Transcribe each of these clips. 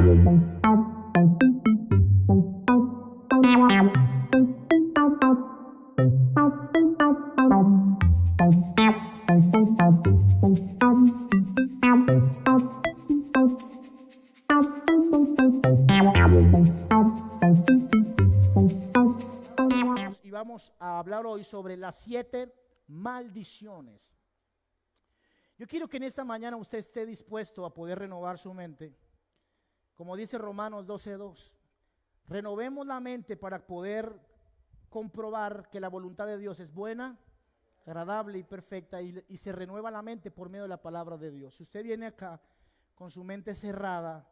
Y vamos a hablar hoy sobre las 7 maldiciones. Yo quiero que en esta mañana usted esté dispuesto a poder renovar su mente. Como dice Romanos 12:2, renovemos la mente para poder comprobar que la voluntad de Dios es buena, agradable y perfecta, y se renueva la mente por medio de la palabra de Dios. Si usted viene acá con su mente cerrada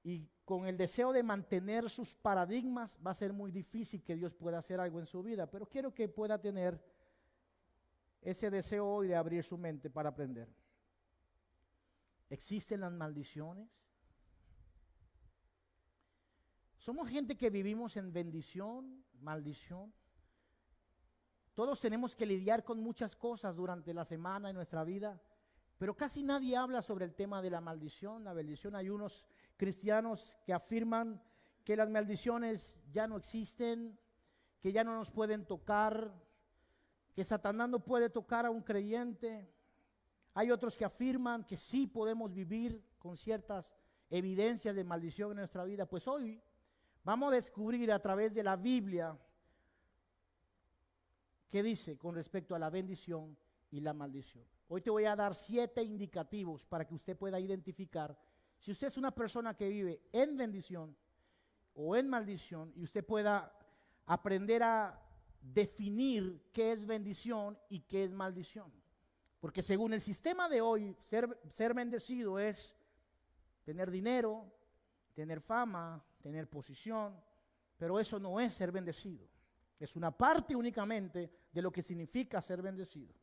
y con el deseo de mantener sus paradigmas, va a ser muy difícil que Dios pueda hacer algo en su vida, pero quiero que pueda tener ese deseo hoy de abrir su mente para aprender. ¿Existen las maldiciones? Somos gente que vivimos en bendición, maldición. Todos tenemos que lidiar con muchas cosas durante la semana en nuestra vida, pero casi nadie habla sobre el tema de la maldición, la bendición. Hay unos cristianos que afirman que las maldiciones ya no existen, que ya no nos pueden tocar, que Satanás no puede tocar a un creyente. Hay otros que afirman que sí podemos vivir con ciertas evidencias de maldición en nuestra vida. Pues hoy vamos a descubrir a través de la Biblia qué dice con respecto a la bendición y la maldición. Hoy te voy a dar 7 indicativos para que usted pueda identificar si usted es una persona que vive en bendición o en maldición, y usted pueda aprender a definir qué es bendición y qué es maldición. Porque según el sistema de hoy, ser bendecido es tener dinero, tener fama, tener posición, pero eso no es ser bendecido. Es una parte únicamente de lo que significa ser bendecido.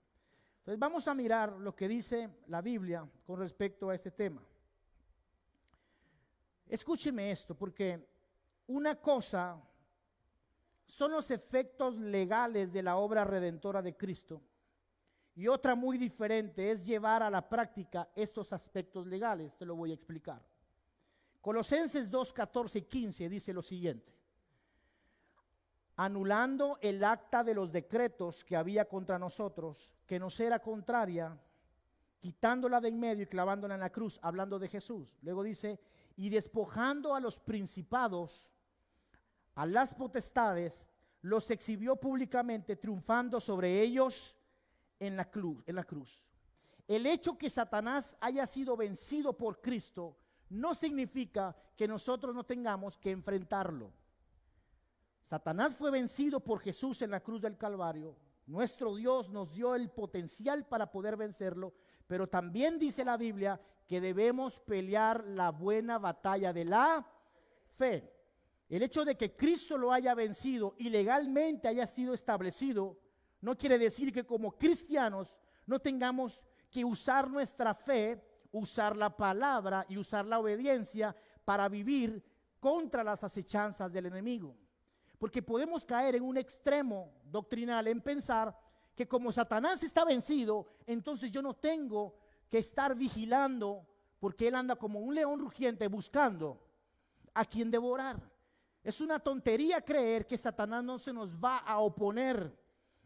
Entonces vamos a mirar lo que dice la Biblia con respecto a este tema. Escúcheme esto, porque una cosa son los efectos legales de la obra redentora de Cristo, y otra muy diferente es llevar a la práctica estos aspectos legales. Te lo voy a explicar. Colosenses 2:14 y 15 dice lo siguiente: anulando el acta de los decretos que había contra nosotros, que nos era contraria, quitándola de en medio y clavándola en la cruz, hablando de Jesús. Luego dice: y despojando a los principados, a las potestades, los exhibió públicamente, triunfando sobre ellos en la cruz. El hecho que Satanás haya sido vencido por Cristo no significa que nosotros no tengamos que enfrentarlo. Satanás fue vencido por Jesús en la cruz del Calvario. Nuestro Dios nos dio el potencial para poder vencerlo, pero también dice la Biblia que debemos pelear la buena batalla de la fe. El hecho de que Cristo lo haya vencido y legalmente haya sido establecido, no quiere decir que como cristianos no tengamos que usar nuestra fe, usar la palabra y usar la obediencia para vivir contra las acechanzas del enemigo. Porque podemos caer en un extremo doctrinal en pensar que como Satanás está vencido, entonces yo no tengo que estar vigilando, porque él anda como un león rugiente buscando a quien devorar. Es una tontería creer que Satanás no se nos va a oponer,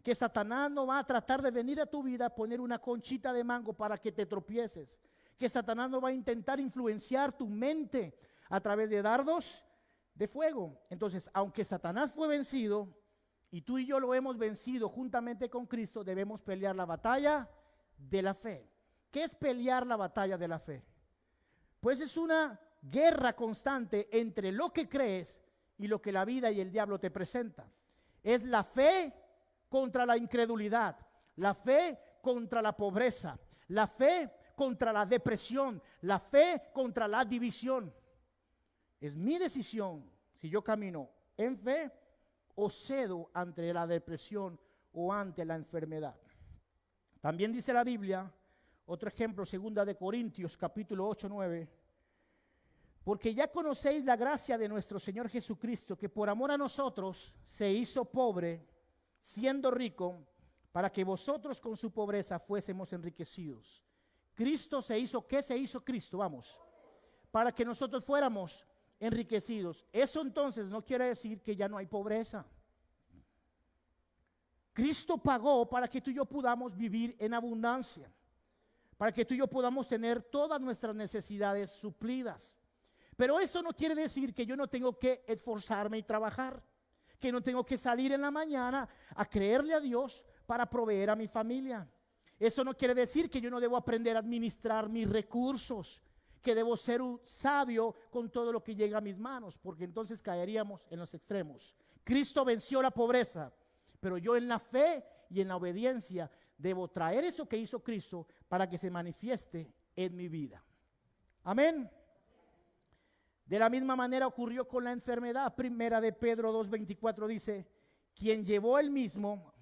que Satanás no va a tratar de venir a tu vida a poner una conchita de mango para que te tropieces, que Satanás no va a intentar influenciar tu mente a través de dardos de fuego. Entonces, aunque Satanás fue vencido y tú y yo lo hemos vencido juntamente con Cristo, debemos pelear la batalla de la fe. ¿Qué es pelear la batalla de la fe? Pues es una guerra constante entre lo que crees y lo que la vida y el diablo te presentan. Es la fe contra la incredulidad, la fe contra la pobreza, la fe contra la depresión, la fe contra la división. Es mi decisión si yo camino en fe o cedo ante la depresión o ante la enfermedad. También dice la Biblia, otro ejemplo, 2 de Corintios capítulo 8-9, porque ya conocéis la gracia de nuestro Señor Jesucristo, que por amor a nosotros se hizo pobre, siendo rico, para que vosotros con su pobreza fuésemos enriquecidos. Cristo se hizo, ¿qué se hizo Cristo? Vamos, para que nosotros fuéramos enriquecidos. Eso entonces no quiere decir que ya no hay pobreza. Cristo pagó para que tú y yo podamos vivir en abundancia, para que tú y yo podamos tener todas nuestras necesidades suplidas. Pero eso no quiere decir que yo no tengo que esforzarme y trabajar, que no tengo que salir en la mañana a creerle a Dios para proveer a mi familia. Eso no quiere decir que yo no debo aprender a administrar mis recursos, que debo ser un sabio con todo lo que llega a mis manos, porque entonces caeríamos en los extremos. Cristo venció la pobreza, pero yo en la fe y en la obediencia debo traer eso que hizo Cristo para que se manifieste en mi vida. Amén. De la misma manera ocurrió con la enfermedad. Primera de Pedro 2:24 dice, quien llevó él mismo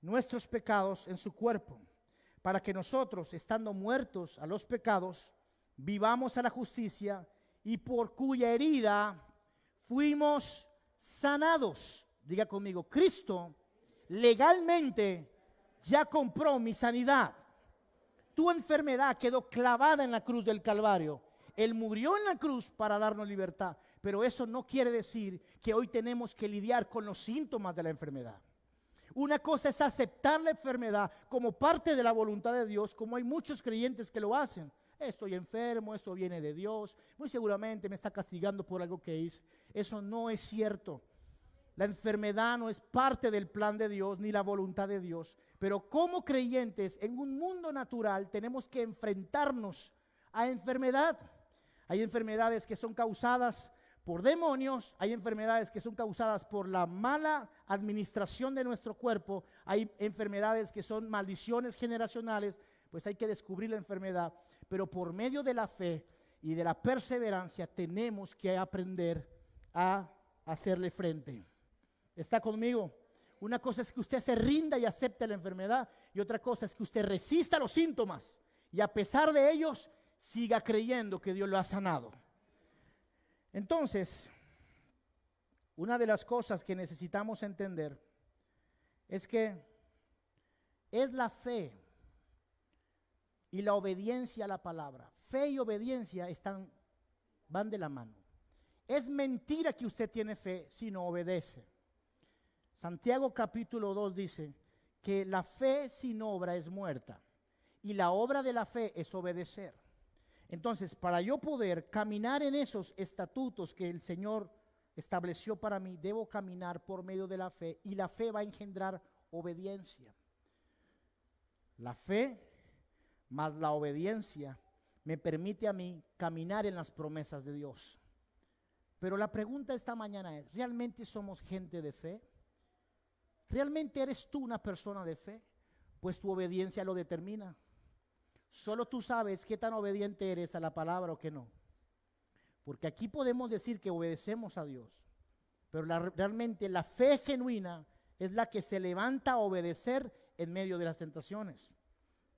nuestros pecados en su cuerpo, para que nosotros, estando muertos a los pecados, vivamos a la justicia, y por cuya herida fuimos sanados. Diga conmigo, Cristo legalmente ya compró mi sanidad. Tu enfermedad quedó clavada en la cruz del Calvario. Él murió en la cruz para darnos libertad, pero eso no quiere decir que hoy tenemos que lidiar con los síntomas de la enfermedad. Una cosa es aceptar la enfermedad como parte de la voluntad de Dios, como hay muchos creyentes que lo hacen. Estoy enfermo, eso viene de Dios, muy seguramente me está castigando por algo que hice. Eso no es cierto. La enfermedad no es parte del plan de Dios ni la voluntad de Dios, pero como creyentes en un mundo natural tenemos que enfrentarnos a enfermedad. Hay enfermedades que son causadas por demonios, hay enfermedades que son causadas por la mala administración de nuestro cuerpo, hay enfermedades que son maldiciones generacionales, pues hay que descubrir la enfermedad, pero por medio de la fe y de la perseverancia tenemos que aprender a hacerle frente. ¿Está conmigo? Una cosa es que usted se rinda y acepte la enfermedad, y otra cosa es que usted resista los síntomas y a pesar de ellos siga creyendo que Dios lo ha sanado. Entonces, una de las cosas que necesitamos entender es que es la fe y la obediencia a la palabra. Fe y obediencia van de la mano. Es mentira que usted tiene fe si no obedece. Santiago capítulo 2 dice que la fe sin obra es muerta y la obra de la fe es obedecer. Entonces, para yo poder caminar en esos estatutos que el Señor estableció para mí, debo caminar por medio de la fe, y la fe va a engendrar obediencia. La fe más la obediencia me permite a mí caminar en las promesas de Dios. Pero la pregunta esta mañana es, ¿realmente somos gente de fe? ¿Realmente eres tú una persona de fe? Pues tu obediencia lo determina. Solo tú sabes qué tan obediente eres a la palabra o qué no. Porque aquí podemos decir que obedecemos a Dios, pero realmente la fe genuina es la que se levanta a obedecer en medio de las tentaciones.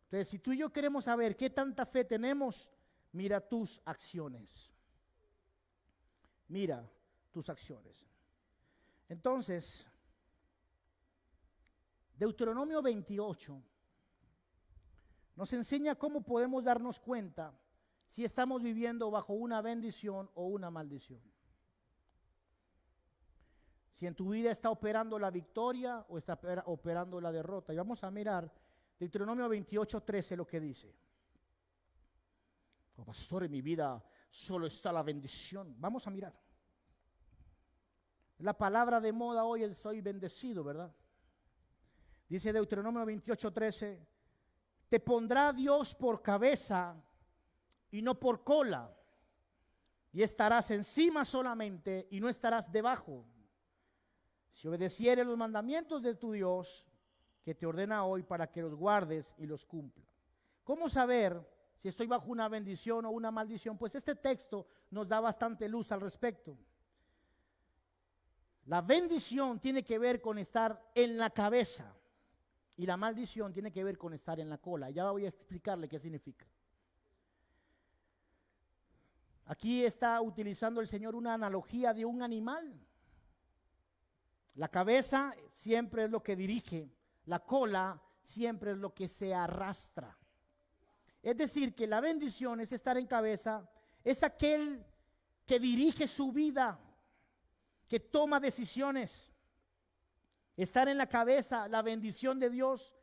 Entonces, si tú y yo queremos saber qué tanta fe tenemos, mira tus acciones. Mira tus acciones. Entonces, Deuteronomio 28 nos enseña cómo podemos darnos cuenta si estamos viviendo bajo una bendición o una maldición. Si en tu vida está operando la victoria o está operando la derrota. Y vamos a mirar Deuteronomio 28:13 lo que dice. Oh, pastor, en mi vida solo está la bendición. Vamos a mirar. La palabra de moda hoy es soy bendecido, ¿verdad? Dice Deuteronomio 28:13, te pondrá Dios por cabeza y no por cola, y estarás encima solamente y no estarás debajo. Si obedecieres los mandamientos de tu Dios, que te ordena hoy para que los guardes y los cumpla. ¿Cómo saber si estoy bajo una bendición o una maldición? Pues este texto nos da bastante luz al respecto. La bendición tiene que ver con estar en la cabeza y la maldición tiene que ver con estar en la cola. Ya voy a explicarle qué significa. Aquí está utilizando el Señor una analogía de un animal. La cabeza siempre es lo que dirige, la cola siempre es lo que se arrastra. Es decir, que la bendición es estar en cabeza Es aquel que dirige su vida, que toma decisiones. Estar en la cabeza, la bendición de Dios,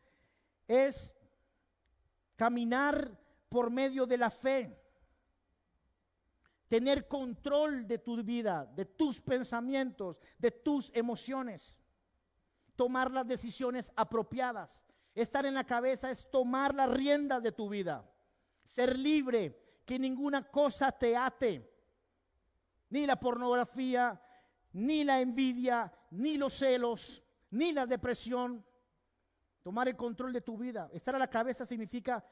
es caminar por medio de la fe. Tener control de tu vida, de tus pensamientos, de tus emociones. Tomar las decisiones apropiadas. Estar en la cabeza es tomar las riendas de tu vida. Ser libre, que ninguna cosa te ate. Ni la pornografía, ni la envidia, ni los celos, ni la depresión. Tomar el control de tu vida. Estar a la cabeza significa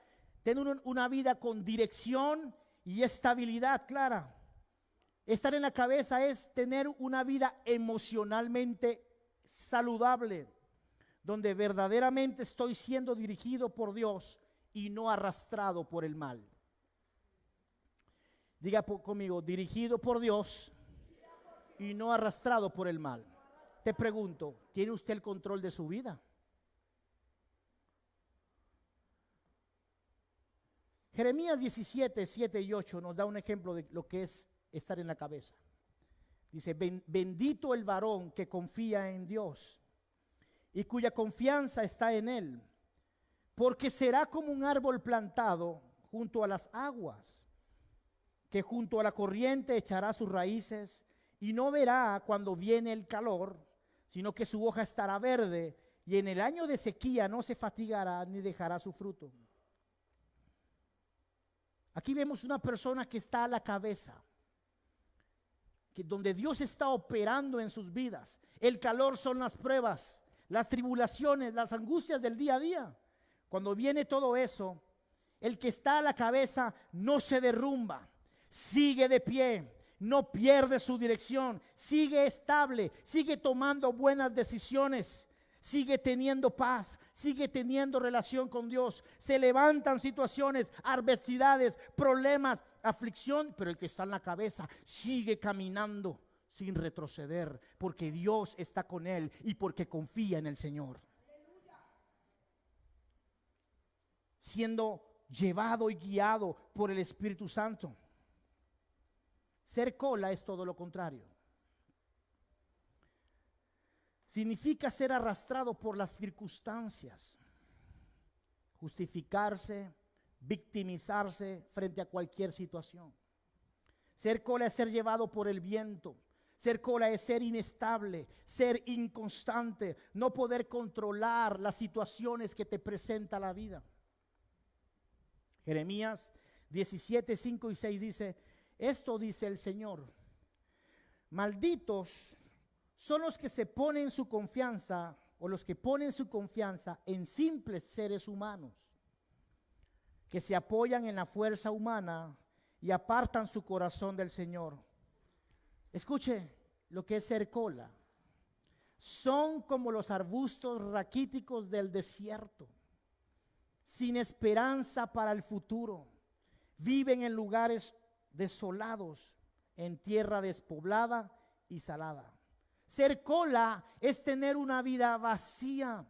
tener una vida con dirección y estabilidad clara. Estar en la cabeza es tener una vida emocionalmente saludable, donde verdaderamente estoy siendo dirigido por Dios y no arrastrado por el mal. Diga conmigo, dirigido por Dios y no arrastrado por el mal. Te pregunto, ¿tiene usted el control de su vida? Jeremías 17, 7 y 8 nos da un ejemplo de lo que es estar en la cabeza. Dice, bendito el varón que confía en Dios y cuya confianza está en Él, porque será como un árbol plantado junto a las aguas, que junto a la corriente echará sus raíces y no verá cuando viene el calor, sino que su hoja estará verde y en el año de sequía no se fatigará ni dejará su fruto. Aquí vemos una persona que está a la cabeza, que donde Dios está operando en sus vidas. El calor son las pruebas, las tribulaciones, las angustias del día a día. Cuando viene todo eso, el que está a la cabeza no se derrumba, sigue de pie, no pierde su dirección, sigue estable, sigue tomando buenas decisiones, sigue teniendo paz, sigue teniendo relación con Dios. Se levantan situaciones, adversidades, problemas, aflicción, pero el que está en la cabeza sigue caminando sin retroceder, porque Dios está con él y porque confía en el Señor. Siendo llevado y guiado por el Espíritu Santo. Ser cola es todo lo contrario. Significa ser arrastrado por las circunstancias, justificarse, victimizarse frente a cualquier situación. Ser cola es ser llevado por el viento. Ser cola es ser inestable, ser inconstante, no poder controlar las situaciones que te presenta la vida. Jeremías 17, 5 y 6 dice, esto dice el Señor, malditos son los que se ponen su confianza o los que ponen su confianza en simples seres humanos, que se apoyan en la fuerza humana y apartan su corazón del Señor. Escuche lo que es ser cola. Son como los arbustos raquíticos del desierto, sin esperanza para el futuro. Viven en lugares desolados, en tierra despoblada y salada. Ser cola es tener una vida vacía,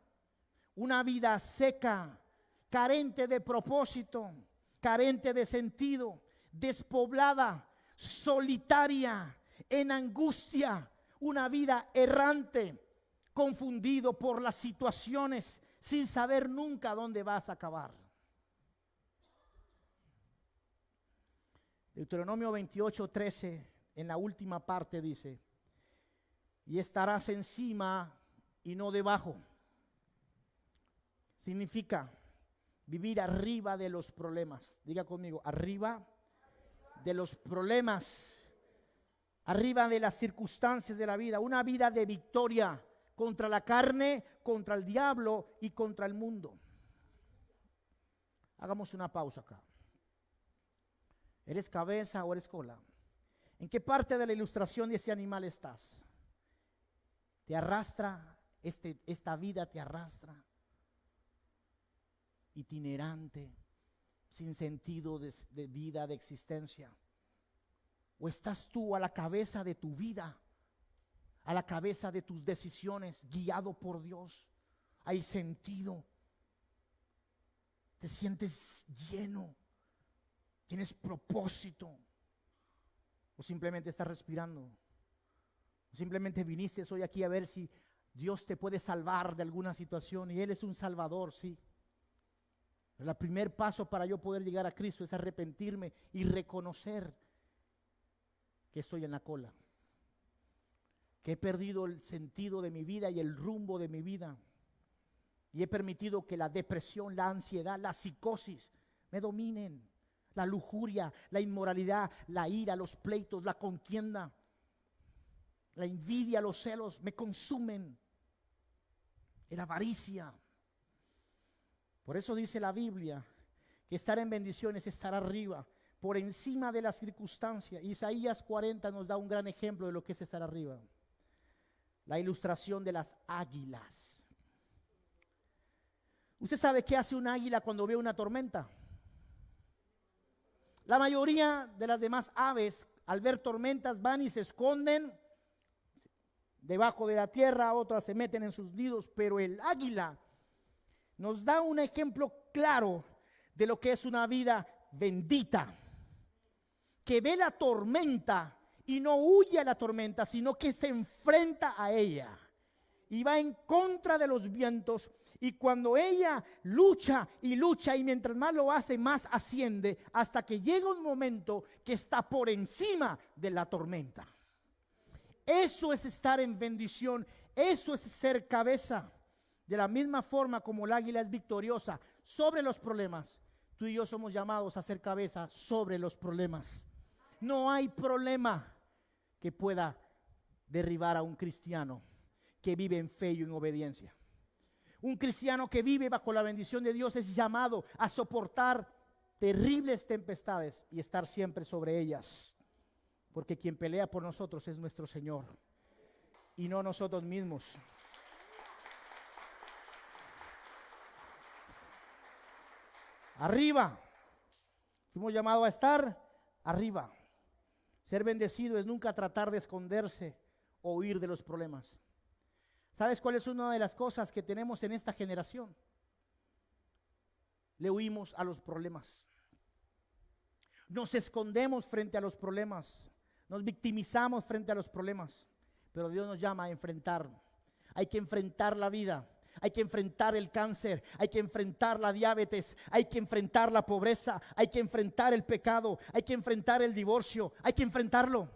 una vida seca, carente de propósito, carente de sentido, despoblada, solitaria, en angustia, una vida errante, confundido por las situaciones, sin saber nunca dónde vas a acabar. Deuteronomio 28, 13, en la última parte dice, y estarás encima y no debajo. Significa vivir arriba de los problemas. Diga conmigo, arriba de los problemas, arriba de las circunstancias de la vida. Una vida de victoria contra la carne, contra el diablo y contra el mundo. Hagamos una pausa acá. ¿Eres cabeza o eres cola? ¿En qué parte de la ilustración de ese animal estás? ¿Te arrastra, esta vida te arrastra? Itinerante, sin sentido de vida, de existencia. ¿O estás tú a la cabeza de tu vida, a la cabeza de tus decisiones, guiado por Dios? Hay sentido. Te sientes lleno. Tienes propósito. ¿O simplemente estás respirando? ¿O simplemente viniste hoy aquí a ver si Dios te puede salvar de alguna situación? Y Él es un salvador, sí. Pero el primer paso para yo poder llegar a Cristo es arrepentirme y reconocer que estoy en la cola, que he perdido el sentido de mi vida y el rumbo de mi vida, y he permitido que la depresión, la ansiedad, la psicosis me dominen, la lujuria, la inmoralidad, la ira, los pleitos, la contienda, la envidia, los celos me consumen, la avaricia. Por eso dice la Biblia que estar en bendición es estar arriba, por encima de las circunstancias. Isaías 40 nos da un gran ejemplo de lo que es estar arriba. La ilustración de las águilas. ¿Usted sabe qué hace un águila cuando ve una tormenta? La mayoría de las demás aves, al ver tormentas, van y se esconden debajo de la tierra, otras se meten en sus nidos, pero el águila nos da un ejemplo claro de lo que es una vida bendita, que ve la tormenta y no huye a la tormenta, sino que se enfrenta a ella y va en contra de los vientos. Y cuando ella lucha y lucha, y mientras más lo hace, más asciende, hasta que llega un momento que está por encima de la tormenta. Eso es estar en bendición, eso es ser cabeza. De la misma forma como el águila es victoriosa sobre los problemas, tú y yo somos llamados a ser cabeza sobre los problemas. No hay problema que pueda derribar a un cristiano que vive en fe y en obediencia. Un cristiano que vive bajo la bendición de Dios es llamado a soportar terribles tempestades y estar siempre sobre ellas, porque quien pelea por nosotros es nuestro Señor y no nosotros mismos. Arriba. Fuimos llamados a estar arriba. Ser bendecido es nunca tratar de esconderse o huir de los problemas. ¿Sabes cuál es una de las cosas que tenemos en esta generación? Le huimos a los problemas. Nos escondemos frente a los problemas. Nos victimizamos frente a los problemas. Pero Dios nos llama a enfrentar. Hay que enfrentar la vida. Hay que enfrentar el cáncer, hay que enfrentar la diabetes, hay que enfrentar la pobreza, hay que enfrentar el pecado, hay que enfrentar el divorcio, hay que enfrentarlo.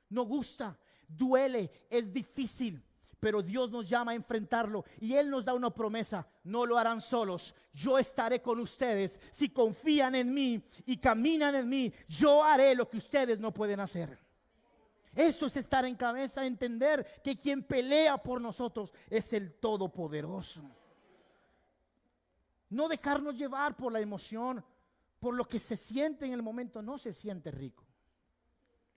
No gusta, duele, es difícil, pero Dios nos llama a enfrentarlo y Él nos da una promesa: no lo harán solos, yo estaré con ustedes. Si confían en mí y caminan en mí, yo haré lo que ustedes no pueden hacer. Eso es estar en cabeza, entender que quien pelea por nosotros es el Todopoderoso. No dejarnos llevar por la emoción, por lo que se siente en el momento. No se siente rico.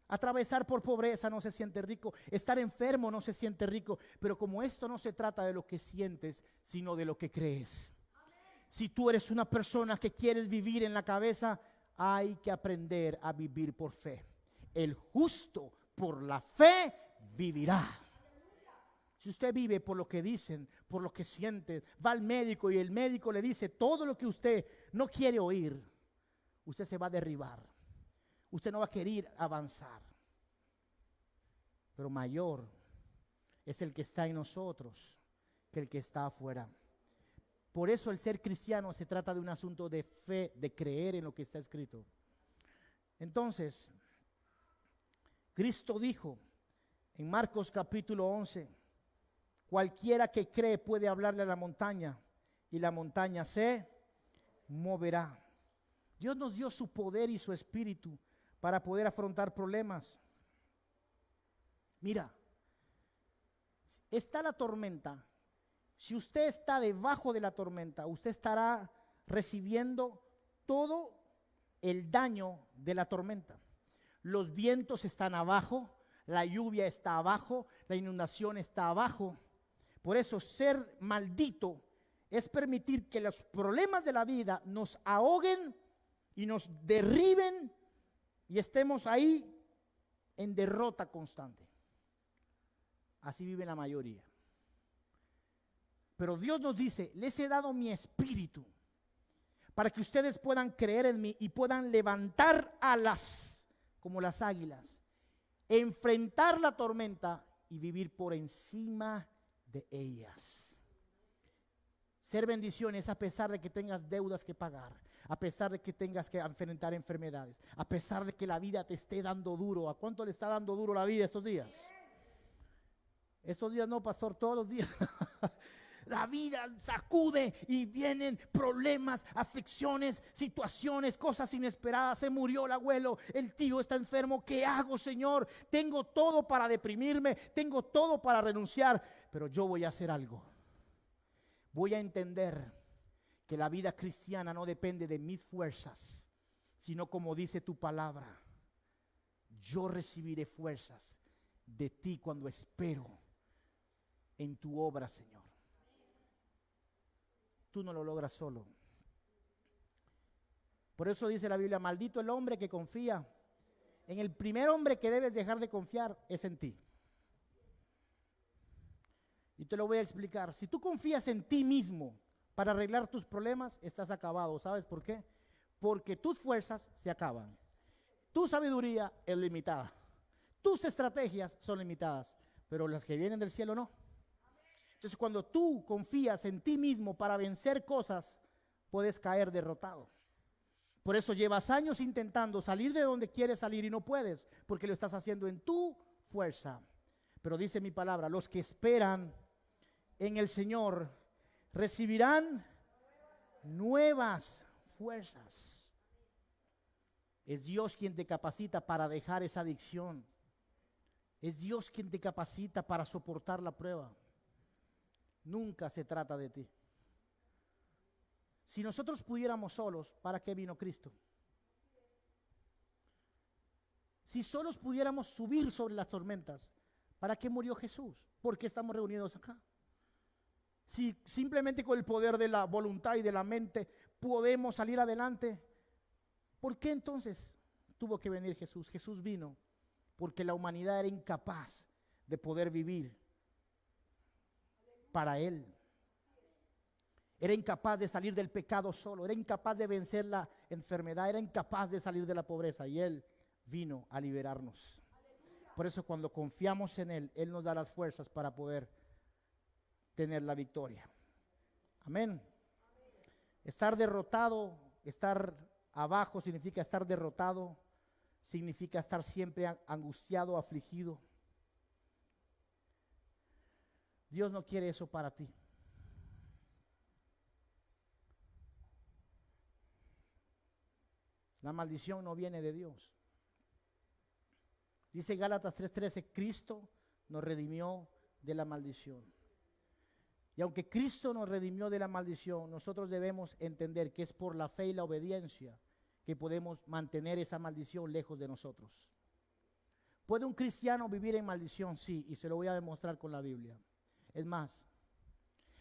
Atravesar por pobreza no se siente rico. Estar enfermo no se siente rico. Pero como esto no se trata de lo que sientes, sino de lo que crees. Si tú eres una persona que quieres vivir en la cabeza, hay que aprender a vivir por fe. El justo por la fe vivirá. Si usted vive por lo que dicen, por lo que siente, va al médico y el médico le dice todo lo que usted no quiere oír, usted se va a derribar. Usted no va a querer avanzar. Pero mayor es el que está en nosotros que el que está afuera. Por eso el ser cristiano se trata de un asunto de fe, de creer en lo que está escrito. Entonces, Cristo dijo en Marcos capítulo 11, cualquiera que cree puede hablarle a la montaña y la montaña se moverá. Dios nos dio su poder y su espíritu para poder afrontar problemas. Mira, está la tormenta. Si usted está debajo de la tormenta, usted estará recibiendo todo el daño de la tormenta. Los vientos están abajo, la lluvia está abajo, la inundación está abajo. Por eso ser maldito es permitir que los problemas de la vida nos ahoguen y nos derriben y estemos ahí en derrota constante. Así vive la mayoría. Pero Dios nos dice: les he dado mi espíritu para que ustedes puedan creer en mí y puedan levantar alas como las águilas enfrentar la tormenta y vivir por encima de ellas. Ser bendiciones a pesar de que tengas deudas que pagar, a pesar de que tengas que enfrentar enfermedades, a pesar de que la vida te esté dando duro. ¿A cuánto le está dando duro la vida estos días? Estos días no, pastor, todos los días. La vida sacude y vienen problemas, aflicciones, situaciones, cosas inesperadas. Se murió el abuelo, el tío está enfermo. ¿Qué hago, Señor? Tengo todo para deprimirme, tengo todo para renunciar, pero yo voy a hacer algo. Voy a entender que la vida cristiana no depende de mis fuerzas, sino como dice tu palabra, yo recibiré fuerzas de ti cuando espero en tu obra, Señor. Tú no lo logras solo. Por eso dice la Biblia, maldito el hombre que confía. En el primer hombre que debes dejar de confiar es en ti. Y te lo voy a explicar. Si tú confías en ti mismo para arreglar tus problemas, estás acabado. ¿Sabes por qué? Porque tus fuerzas se acaban. Tu sabiduría es limitada. Tus estrategias son limitadas, pero las que vienen del cielo no. Entonces, cuando tú confías en ti mismo para vencer cosas, puedes caer derrotado. Por eso llevas años intentando salir de donde quieres salir y no puedes, porque lo estás haciendo en tu fuerza. Pero dice mi palabra, los que esperan en el Señor recibirán nuevas fuerzas. Es Dios quien te capacita para dejar esa adicción. Es Dios quien te capacita para soportar la prueba. Nunca se trata de ti. Si nosotros pudiéramos solos, ¿para qué vino Cristo? Si solos pudiéramos subir sobre las tormentas, ¿para qué murió Jesús? ¿Por qué estamos reunidos acá? Si simplemente con el poder de la voluntad y de la mente podemos salir adelante, ¿por qué entonces tuvo que venir Jesús? Jesús vino porque la humanidad era incapaz de poder vivir para Él. Era incapaz de salir del pecado solo, era incapaz de vencer la enfermedad, era incapaz de salir de la pobreza, y Él vino a liberarnos. Por eso cuando confiamos en Él, Él nos da las fuerzas para poder tener la victoria. Amén. Estar derrotado, estar abajo significa estar derrotado, significa estar siempre angustiado, afligido. Dios no quiere eso para ti. La maldición no viene de Dios. Dice Gálatas 3:13, Cristo nos redimió de la maldición. Y aunque Cristo nos redimió de la maldición, nosotros debemos entender que es por la fe y la obediencia que podemos mantener esa maldición lejos de nosotros. ¿Puede un cristiano vivir en maldición? Sí, y se lo voy a demostrar con la Biblia. Es más,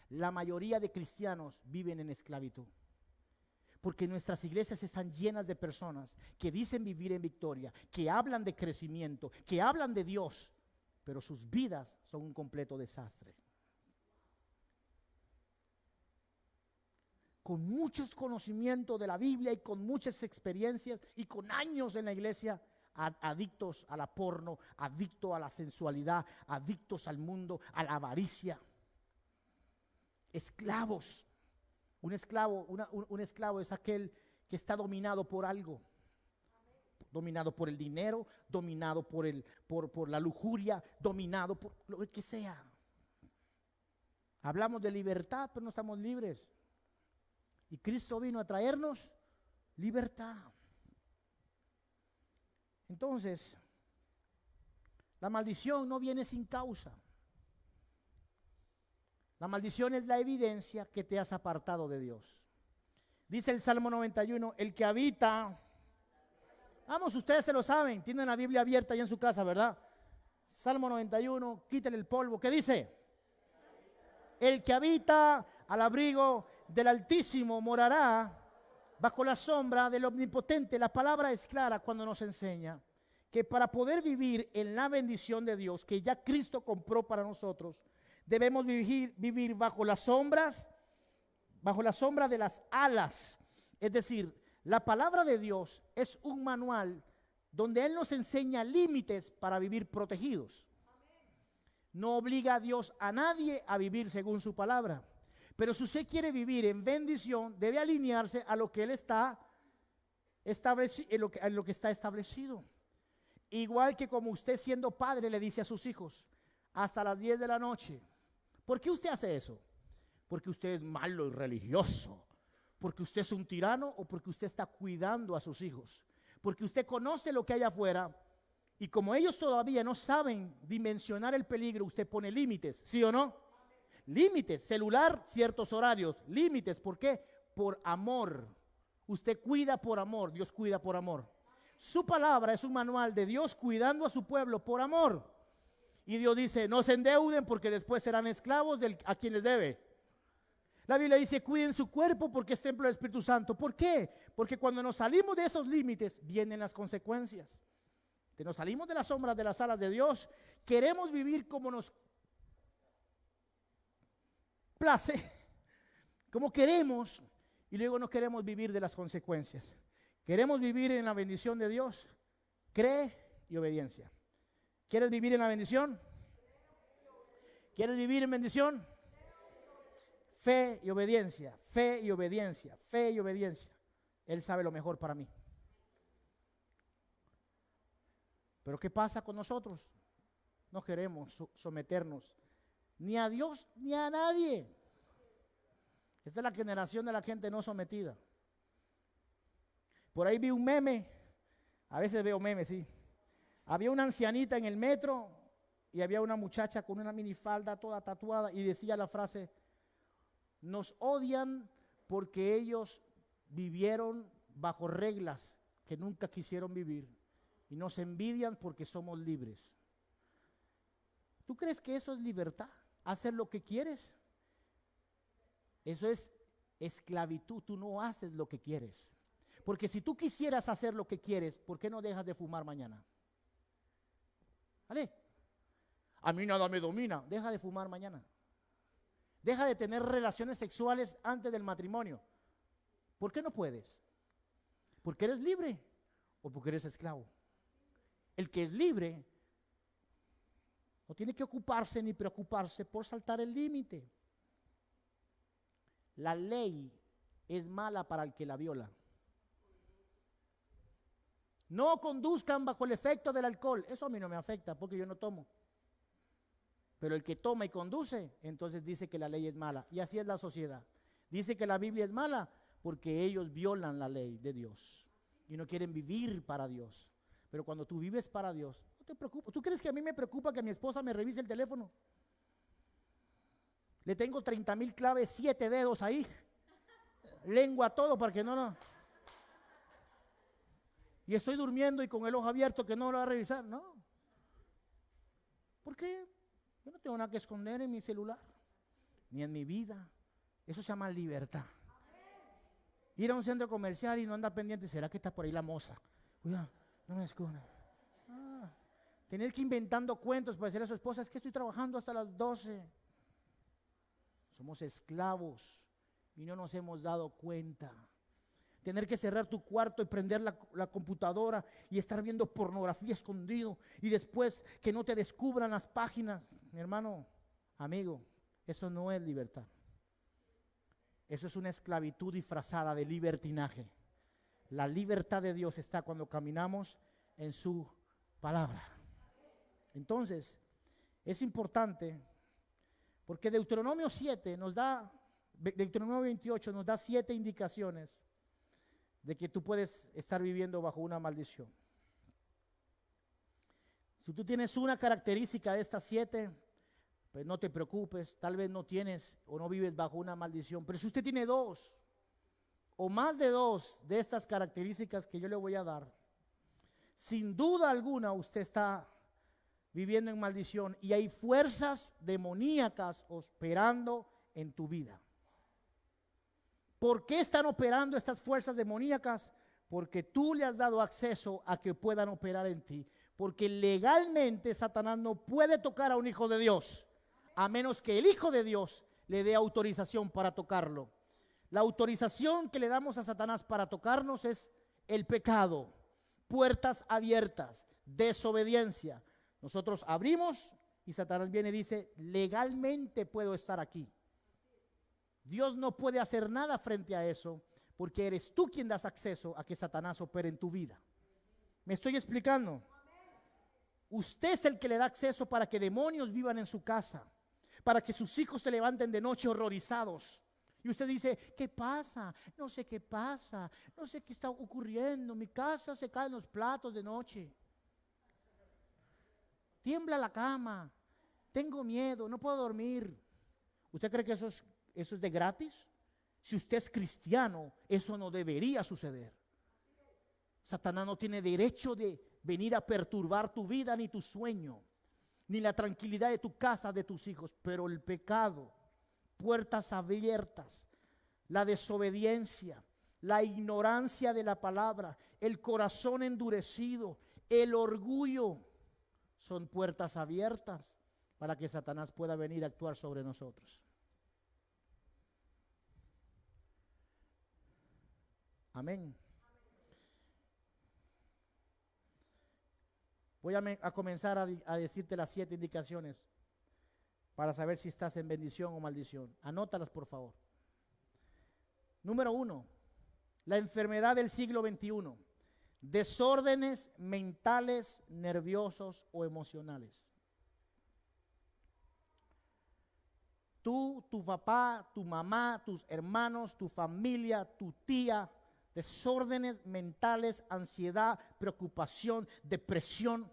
la mayoría de cristianos viven en esclavitud. Porque nuestras iglesias están llenas de personas que dicen vivir en victoria, que hablan de crecimiento, que hablan de Dios, pero sus vidas son un completo desastre. Con muchos conocimientos de la Biblia y con muchas experiencias y con años en la iglesia, adictos a la porno, adictos a la sensualidad, adictos al mundo, a la avaricia. Esclavos. Un esclavo es aquel que está dominado por algo. Dominado por el dinero, dominado por la lujuria, dominado por lo que sea. Hablamos de libertad, pero no estamos libres. Y Cristo vino a traernos libertad. Entonces, la maldición no viene sin causa. La maldición es la evidencia que te has apartado de Dios. Dice el Salmo 91, el que habita, vamos, ustedes se lo saben, tienen la Biblia abierta ahí en su casa, ¿verdad? Salmo 91, quítale el polvo, ¿qué dice? El que habita al abrigo del Altísimo morará bajo la sombra del Omnipotente. La palabra es clara cuando nos enseña que para poder vivir en la bendición de Dios que ya Cristo compró para nosotros, debemos vivir bajo la sombra de las alas. Es decir, la palabra de Dios es un manual donde Él nos enseña límites para vivir protegidos. No obliga a Dios a nadie a vivir según su palabra. Pero si usted quiere vivir en bendición, debe alinearse a lo que Él está establecido, en lo que está establecido. Igual que como usted siendo padre le dice a sus hijos, hasta las 10 de la noche. ¿Por qué usted hace eso? ¿Porque usted es malo y religioso? ¿Porque usted es un tirano o porque usted está cuidando a sus hijos? Porque usted conoce lo que hay afuera y como ellos todavía no saben dimensionar el peligro, usted pone límites, ¿sí o no? Límites, celular, ciertos horarios, límites, ¿por qué? Por amor. Usted cuida por amor, Dios cuida por amor. Su palabra es un manual de Dios cuidando a su pueblo por amor. Y Dios dice, no se endeuden porque después serán esclavos a quien les debe. La Biblia dice, cuiden su cuerpo porque es templo del Espíritu Santo. ¿Por qué? Porque cuando nos salimos de esos límites, vienen las consecuencias. Nos salimos de las sombras de las alas de Dios, queremos vivir como nos place, como queremos, y luego no queremos vivir de las consecuencias. Queremos vivir en la bendición de Dios, cree y obediencia. ¿Quieres vivir en la bendición? ¿Quieres vivir en bendición? Fe y obediencia, fe y obediencia, fe y obediencia. Él sabe lo mejor para mí. Pero ¿qué pasa con nosotros? No queremos someternos ni a Dios ni a nadie. Esta es la generación de la gente no sometida. Por ahí vi un meme, a veces veo memes, sí. Había una ancianita en el metro y había una muchacha con una minifalda toda tatuada y decía la frase, nos odian porque ellos vivieron bajo reglas que nunca quisieron vivir y nos envidian porque somos libres. ¿Tú crees que eso es libertad? ¿Hacer lo que quieres? Eso es esclavitud, tú no haces lo que quieres. Porque si tú quisieras hacer lo que quieres, ¿por qué no dejas de fumar mañana? ¿Vale? A mí nada me domina, deja de fumar mañana. Deja de tener relaciones sexuales antes del matrimonio. ¿Por qué no puedes? ¿Porque eres libre o porque eres esclavo? El que es libre no tiene que ocuparse ni preocuparse por saltar el límite. La ley es mala para el que la viola. No conduzcan bajo el efecto del alcohol. Eso a mí no me afecta porque yo no tomo. Pero el que toma y conduce, entonces dice que la ley es mala. Y así es la sociedad. Dice que la Biblia es mala porque ellos violan la ley de Dios y no quieren vivir para Dios. Pero cuando tú vives para Dios, no te preocupes. ¿Tú crees que a mí me preocupa que mi esposa me revise el teléfono? Le tengo 30,000 claves, 7 dedos ahí. Lengua todo para que no. Y estoy durmiendo y con el ojo abierto que no lo va a revisar. No. ¿Por qué? Yo no tengo nada que esconder en mi celular, ni en mi vida. Eso se llama libertad. Ir a un centro comercial y no andar pendiente. ¿Será que está por ahí la moza? Cuidado, no me esconda. Tener que inventando cuentos para decirle a su esposa, es que estoy trabajando hasta las 12. Somos esclavos y no nos hemos dado cuenta. Tener que cerrar tu cuarto y prender la computadora y estar viendo pornografía escondido y después que no te descubran las páginas. Mi hermano, amigo, eso no es libertad. Eso es una esclavitud disfrazada de libertinaje. La libertad de Dios está cuando caminamos en su palabra. Entonces, es importante porque Deuteronomio 28 nos da 7 indicaciones de que tú puedes estar viviendo bajo una maldición. Si tú tienes una característica de estas 7, pues no te preocupes, tal vez no tienes o no vives bajo una maldición, pero si usted tiene 2 o más de 2 de estas características que yo le voy a dar, sin duda alguna usted está viviendo en maldición y hay fuerzas demoníacas operando en tu vida. ¿Por qué están operando estas fuerzas demoníacas? Porque tú le has dado acceso a que puedan operar en ti. Porque legalmente Satanás no puede tocar a un hijo de Dios, a menos que el Hijo de Dios le dé autorización para tocarlo. La autorización que le damos a Satanás para tocarnos es el pecado. puertas abiertas, desobediencia. Nosotros abrimos y Satanás viene y dice, legalmente puedo estar aquí. Dios no puede hacer nada frente a eso, porque eres tú quien das acceso a que Satanás opere en tu vida. ¿Me estoy explicando? Usted es el que le da acceso para que demonios vivan en su casa, para que sus hijos se levanten de noche horrorizados. Y usted dice, ¿qué pasa? No sé qué pasa, no sé qué está ocurriendo. Mi casa se caen los platos de noche. Tiembla la cama, tengo miedo, no puedo dormir. ¿Usted cree que eso es de gratis? Si usted es cristiano, eso no debería suceder. Satanás no tiene derecho de venir a perturbar tu vida, ni tu sueño, ni la tranquilidad de tu casa, de tus hijos. Pero el pecado, puertas abiertas, la desobediencia, la ignorancia de la palabra, el corazón endurecido, el orgullo, son puertas abiertas para que Satanás pueda venir a actuar sobre nosotros. Amén. Voy a comenzar a decirte las 7 indicaciones para saber si estás en bendición o maldición. Anótalas, por favor. Número 1, la enfermedad del siglo XXI. Desórdenes mentales, nerviosos o emocionales. Tú, tu papá, tu mamá, tus hermanos, tu familia, tu tía, desórdenes mentales, ansiedad, preocupación, depresión.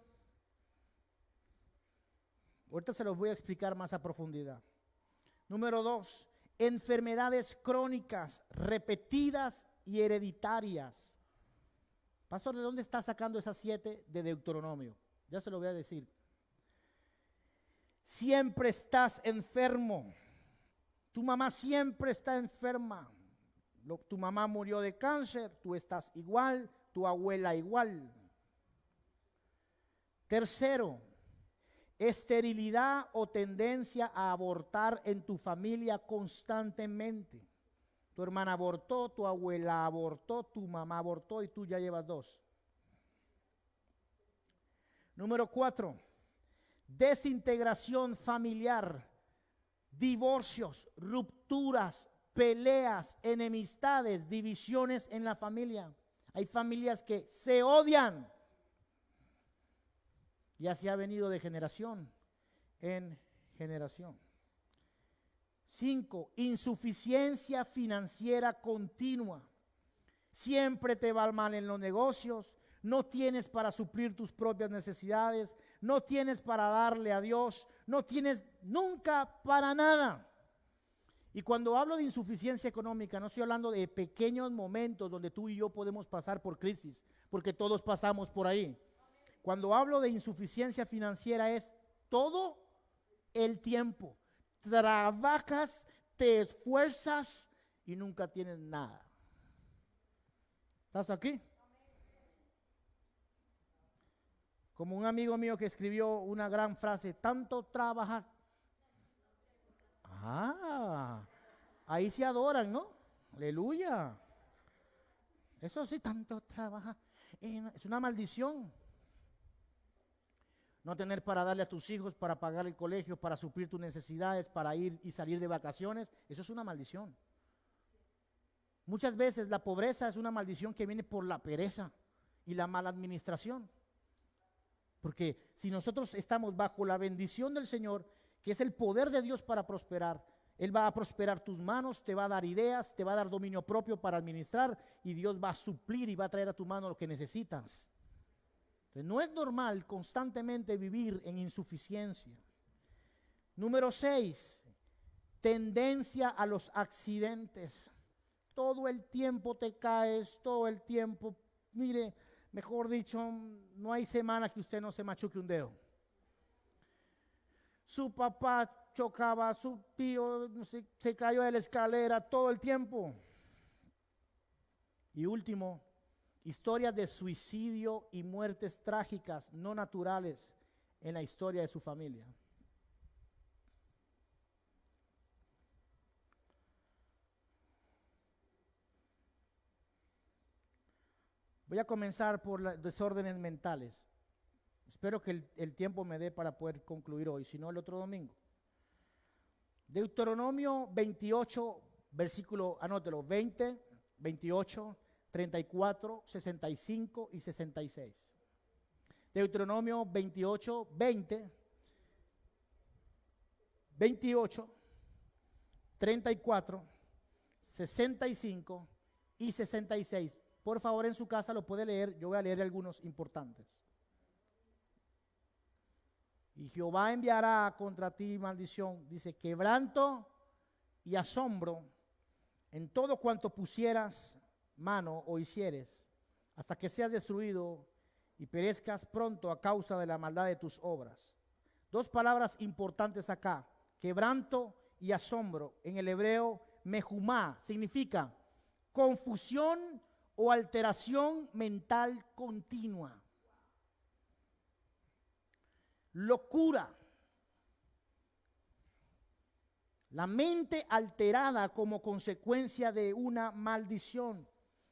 Ahorita se los voy a explicar más a profundidad. Número 2, enfermedades crónicas, repetidas y hereditarias. Pastor, ¿de dónde está sacando esas 7? De Deuteronomio. Ya se lo voy a decir. Siempre estás enfermo. Tu mamá siempre está enferma. Tu mamá murió de cáncer, tú estás igual, tu abuela igual. Tercero, esterilidad o tendencia a abortar en tu familia constantemente. Tu hermana abortó, tu abuela abortó, tu mamá abortó y tú ya llevas 2. Número 4, desintegración familiar, divorcios, rupturas, peleas, enemistades, divisiones en la familia. Hay familias que se odian. Y así ha venido de generación en generación. 5, insuficiencia financiera continua. Siempre te va mal en los negocios, no tienes para suplir tus propias necesidades, no tienes para darle a Dios, no tienes nunca para nada. Y cuando hablo de insuficiencia económica, no estoy hablando de pequeños momentos donde tú y yo podemos pasar por crisis, porque todos pasamos por ahí. Cuando hablo de insuficiencia financiera es todo el tiempo. Trabajas, te esfuerzas y nunca tienes nada. ¿Estás aquí? Como un amigo mío que escribió una gran frase, tanto trabajar. Ahí se adoran, ¿no? Aleluya. Eso sí, tanto trabajar. Es una maldición. No tener para darle a tus hijos, para pagar el colegio, para suplir tus necesidades, para ir y salir de vacaciones, eso es una maldición. Muchas veces la pobreza es una maldición que viene por la pereza y la mala administración. Porque si nosotros estamos bajo la bendición del Señor, que es el poder de Dios para prosperar, Él va a prosperar tus manos, te va a dar ideas, te va a dar dominio propio para administrar y Dios va a suplir y va a traer a tu mano lo que necesitas. Entonces, no es normal constantemente vivir en insuficiencia. Número 6, tendencia a los accidentes. Todo el tiempo te caes, todo el tiempo, mire, mejor dicho, no hay semana que usted no se machuque un dedo. Su papá chocaba, su tío se cayó de la escalera todo el tiempo. Y último, historias de suicidio y muertes trágicas, no naturales, en la historia de su familia. Voy a comenzar por los desórdenes mentales. Espero que el tiempo me dé para poder concluir hoy, si no el otro domingo. Deuteronomio 28, versículo, anótelo, 20, 28, 34, 65 y 66. Deuteronomio 28, 20, 28, 34, 65 y 66. Por favor, en su casa lo puede leer. Yo voy a leer algunos importantes. Y Jehová enviará contra ti maldición, dice, quebranto y asombro en todo cuanto pusieras mano o hicieres, hasta que seas destruido y perezcas pronto a causa de la maldad de tus obras. Dos palabras importantes acá, quebranto y asombro. En el hebreo, mejumá, significa confusión o alteración mental continua. Locura. La mente alterada como consecuencia de una maldición.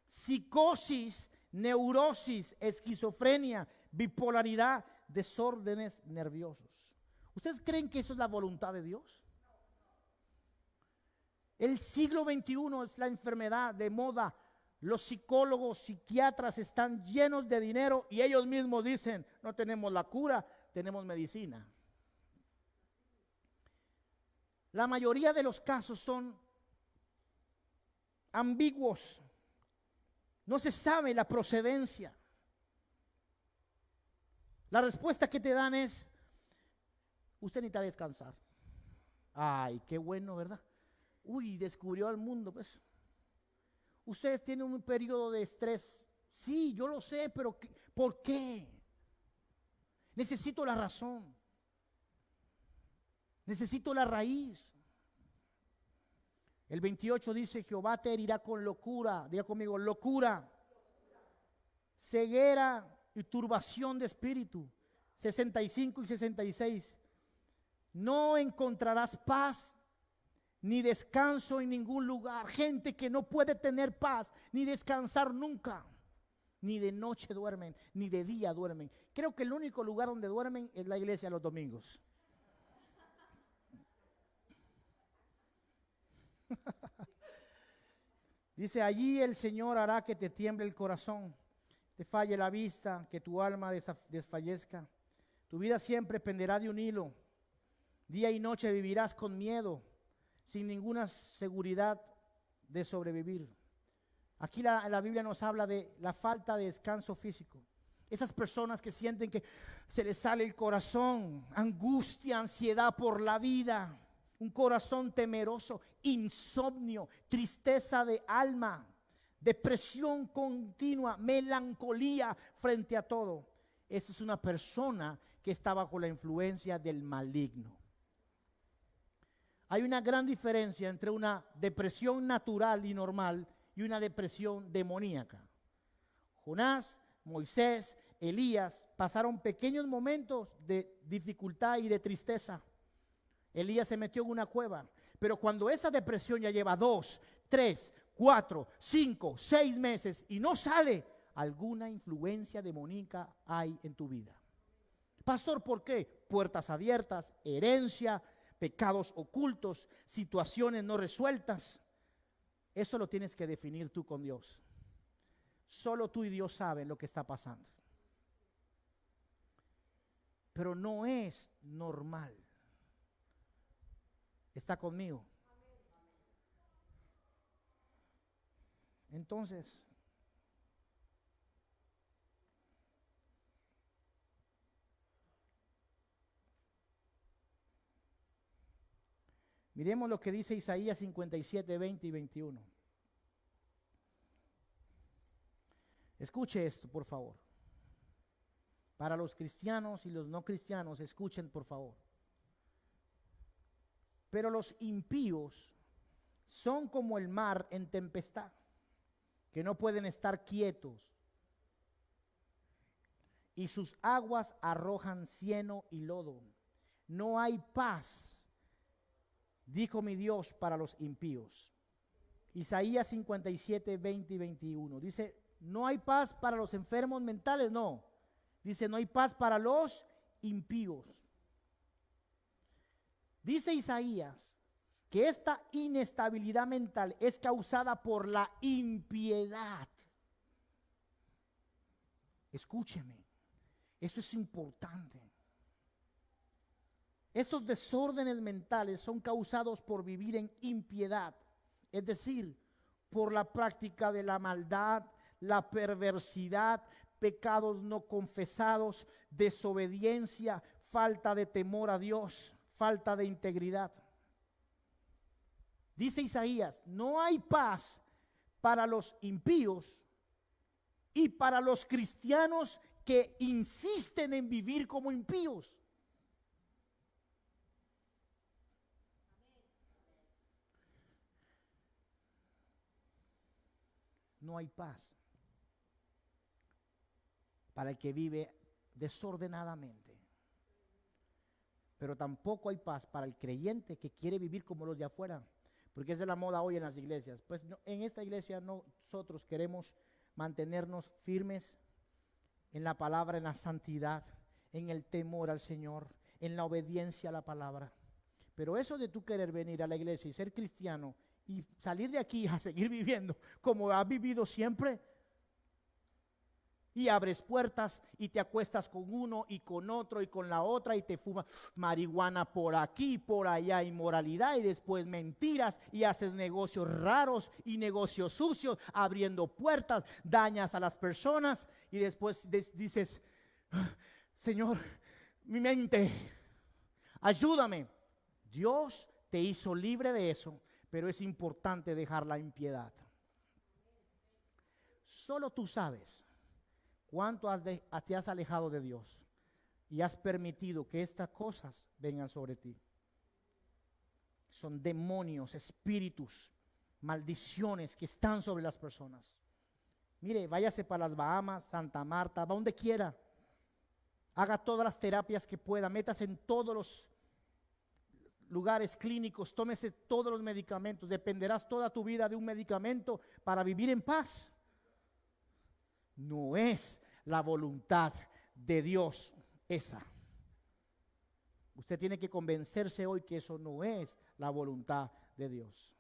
Psicosis, neurosis, esquizofrenia, bipolaridad, desórdenes nerviosos. ¿Ustedes creen que eso es la voluntad de Dios? El siglo XXI es la enfermedad de moda. Los psicólogos, psiquiatras están llenos de dinero y ellos mismos dicen, no tenemos la cura, tenemos medicina. La mayoría de los casos son ambiguos. No se sabe la procedencia. La respuesta que te dan es, usted necesita descansar. Ay, qué bueno, ¿verdad? Uy, descubrió al mundo, pues. Ustedes tienen un periodo de estrés. Sí, yo lo sé, pero ¿por qué? Necesito la razón. Necesito la raíz. El 28 dice, Jehová te herirá con locura. Diga conmigo, locura. Ceguera y turbación de espíritu. 65 y 66. No encontrarás paz ni descanso en ningún lugar. Gente que no puede tener paz ni descansar nunca. Ni de noche duermen, ni de día duermen. Creo que el único lugar donde duermen es la iglesia los domingos. Dice, allí el Señor hará que te tiemble el corazón, te falle la vista, que tu alma desfallezca. Tu vida siempre penderá de un hilo. Día y noche vivirás con miedo, sin ninguna seguridad de sobrevivir. Aquí la Biblia nos habla de la falta de descanso físico. Esas personas que sienten que se les sale el corazón, angustia, ansiedad por la vida, un corazón temeroso, insomnio, tristeza de alma, depresión continua, melancolía frente a todo. Esa es una persona que está bajo la influencia del maligno. Hay una gran diferencia entre una depresión natural y normal y una depresión demoníaca. Jonás, Moisés, Elías pasaron pequeños momentos de dificultad y de tristeza. Elías se metió en una cueva, pero cuando esa depresión ya lleva 2, 3, 4, 5, 6 meses y no sale, alguna influencia demoníaca hay en tu vida. Pastor, ¿por qué? Puertas abiertas, herencia, pecados ocultos, situaciones no resueltas. Eso lo tienes que definir tú con Dios. Solo tú y Dios saben lo que está pasando. Pero no es normal. ¿Está conmigo? Entonces, miremos lo que dice Isaías 57, 20 y 21. Escuche esto, por favor. Para los cristianos y los no cristianos, escuchen, por favor. Pero los impíos son como el mar en tempestad, que no pueden estar quietos, y sus aguas arrojan cieno y lodo. No hay paz, dijo mi Dios, para los impíos. Isaías 57, 20 y 21. Dice, no hay paz para los enfermos mentales, no. Dice, no hay paz para los impíos. Dice Isaías que esta inestabilidad mental es causada por la impiedad. Escúcheme, eso es importante. Estos desórdenes mentales son causados por vivir en impiedad, es decir, por la práctica de la maldad, la perversidad, pecados no confesados, desobediencia, falta de temor a Dios, falta de integridad. Dice Isaías, no hay paz para los impíos y para los cristianos que insisten en vivir como impíos. No hay paz para el que vive desordenadamente. Pero tampoco hay paz para el creyente que quiere vivir como los de afuera, porque es de la moda hoy en las iglesias. Pues no, en esta iglesia nosotros queremos mantenernos firmes en la palabra, en la santidad, en el temor al Señor, en la obediencia a la palabra. Pero eso de tú querer venir a la iglesia y ser cristiano y salir de aquí a seguir viviendo como has vivido siempre, y abres puertas y te acuestas con uno y con otro y con la otra y te fumas marihuana por aquí, por allá, inmoralidad, y después mentiras y haces negocios raros y negocios sucios, abriendo puertas, dañas a las personas y después dices, Señor, mi mente, ayúdame. Dios te hizo libre de eso, pero es importante dejar la impiedad. Solo tú sabes cuánto te has alejado de Dios y has permitido que estas cosas vengan sobre ti. Son demonios, espíritus, maldiciones que están sobre las personas. Mire, váyase para las Bahamas, Santa Marta, va donde quiera. Haga todas las terapias que pueda, métase en todos los lugares clínicos, tómese todos los medicamentos. Dependerás toda tu vida de un medicamento para vivir en paz. No es la voluntad de Dios esa. Usted tiene que convencerse hoy que eso no es la voluntad de Dios.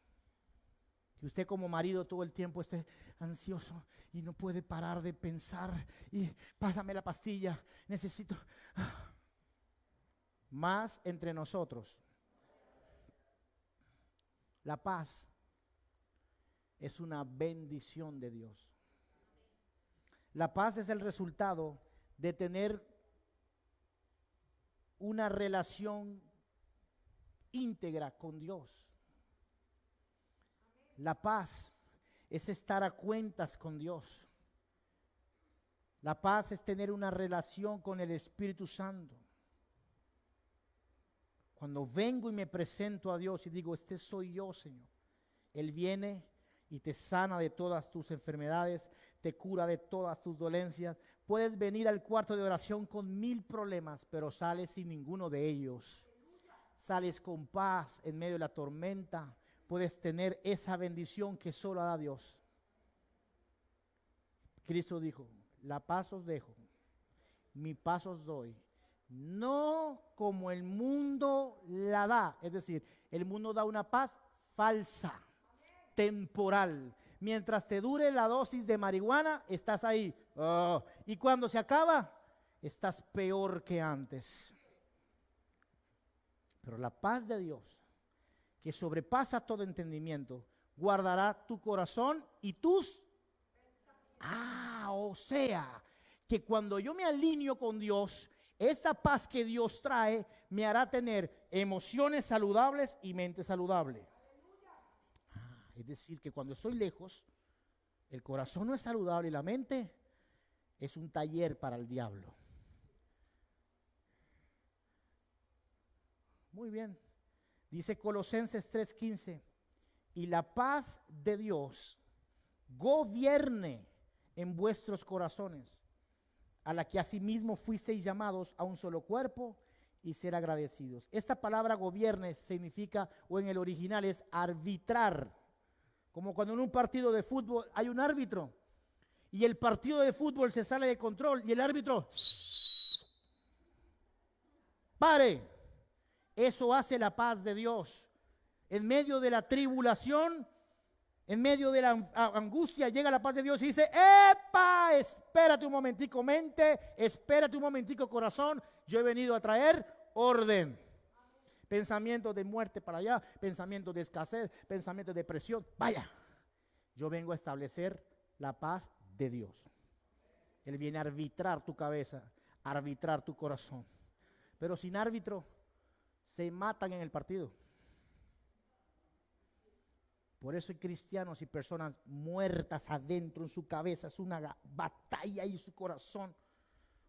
Que usted como marido todo el tiempo esté ansioso y no puede parar de pensar y pásame la pastilla, necesito. Más entre nosotros. La paz es una bendición de Dios. La paz es el resultado de tener una relación íntegra con Dios. La paz es estar a cuentas con Dios. La paz es tener una relación con el Espíritu Santo. Cuando vengo y me presento a Dios y digo, este soy yo, Señor, Él viene y te sana de todas tus enfermedades, te cura de todas tus dolencias. Puedes venir al cuarto de oración con 1000 problemas, pero sales sin ninguno de ellos. Sales con paz en medio de la tormenta. Puedes tener esa bendición que solo da Dios. Cristo dijo, la paz os dejo, mi paz os doy. No como el mundo la da. Es decir, el mundo da una paz falsa, temporal. Mientras te dure la dosis de marihuana, estás ahí. Oh, y cuando se acaba, estás peor que antes. Pero la paz de Dios, que sobrepasa todo entendimiento, guardará tu corazón y tus... o sea, que cuando yo me alineo con Dios, esa paz que Dios trae me hará tener emociones saludables y mente saludable. Es decir, que cuando estoy lejos, el corazón no es saludable y la mente es un taller para el diablo. Muy bien. Dice Colosenses 3:15, y la paz de Dios gobierne en vuestros corazones, a la que asimismo fuisteis llamados a un solo cuerpo y ser agradecidos. Esta palabra gobierne significa, o en el original es arbitrar. Como cuando en un partido de fútbol hay un árbitro y el partido de fútbol se sale de control y el árbitro, pare. Eso hace la paz de Dios. En medio de la tribulación, en medio de la angustia, llega la paz de Dios y dice, ¡epa! Espérate un momentico, mente, espérate un momentico, corazón. Yo he venido a traer orden. Pensamientos de muerte para allá, pensamientos de escasez, pensamientos de depresión. Vaya, yo vengo a establecer la paz de Dios. Él viene a arbitrar tu cabeza, a arbitrar tu corazón. Pero sin árbitro, se matan en el partido. Por eso hay cristianos y personas muertas adentro en su cabeza. Es una batalla ahí en su corazón.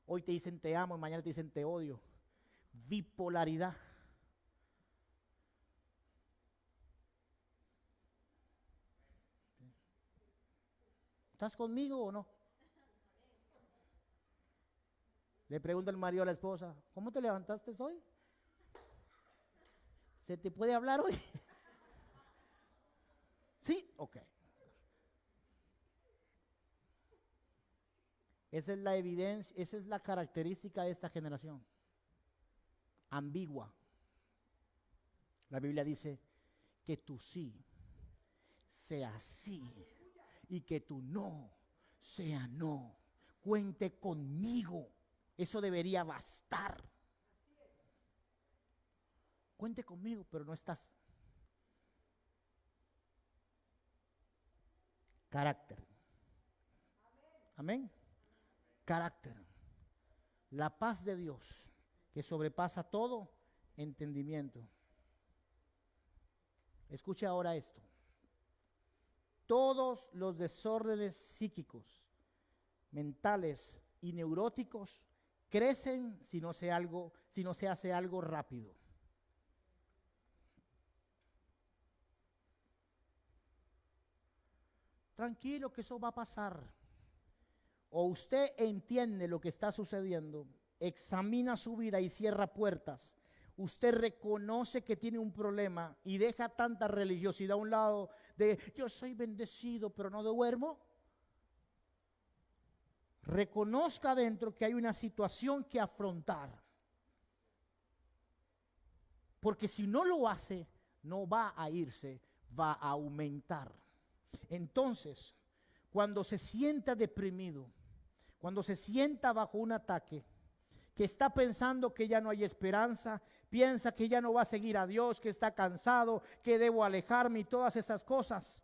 Hoy te dicen te amo y mañana te dicen te odio. Bipolaridad. ¿Estás conmigo o no? Le pregunta el marido a la esposa, ¿cómo te levantaste hoy? ¿Se te puede hablar hoy? Sí, ok. Esa es la evidencia, esa es la característica de esta generación. Ambigua. La Biblia dice que tu sí sea sí y que tu no sea no. Cuente conmigo. Eso debería bastar. Cuente conmigo, pero no estás. Carácter. Amén. Carácter. La paz de Dios que sobrepasa todo entendimiento. Escuche ahora esto. Todos los desórdenes psíquicos, mentales y neuróticos crecen si no se hace algo rápido. Tranquilo que eso va a pasar. O usted entiende lo que está sucediendo, examina su vida y cierra puertas. Usted reconoce que tiene un problema y deja tanta religiosidad a un lado de yo soy bendecido pero no duermo. Reconozca adentro que hay una situación que afrontar. Porque si no lo hace, no va a irse, va a aumentar. Entonces, cuando se sienta deprimido, cuando se sienta bajo un ataque, que está pensando que ya no hay esperanza, piensa que ya no va a seguir a Dios, que está cansado, que debo alejarme y todas esas cosas,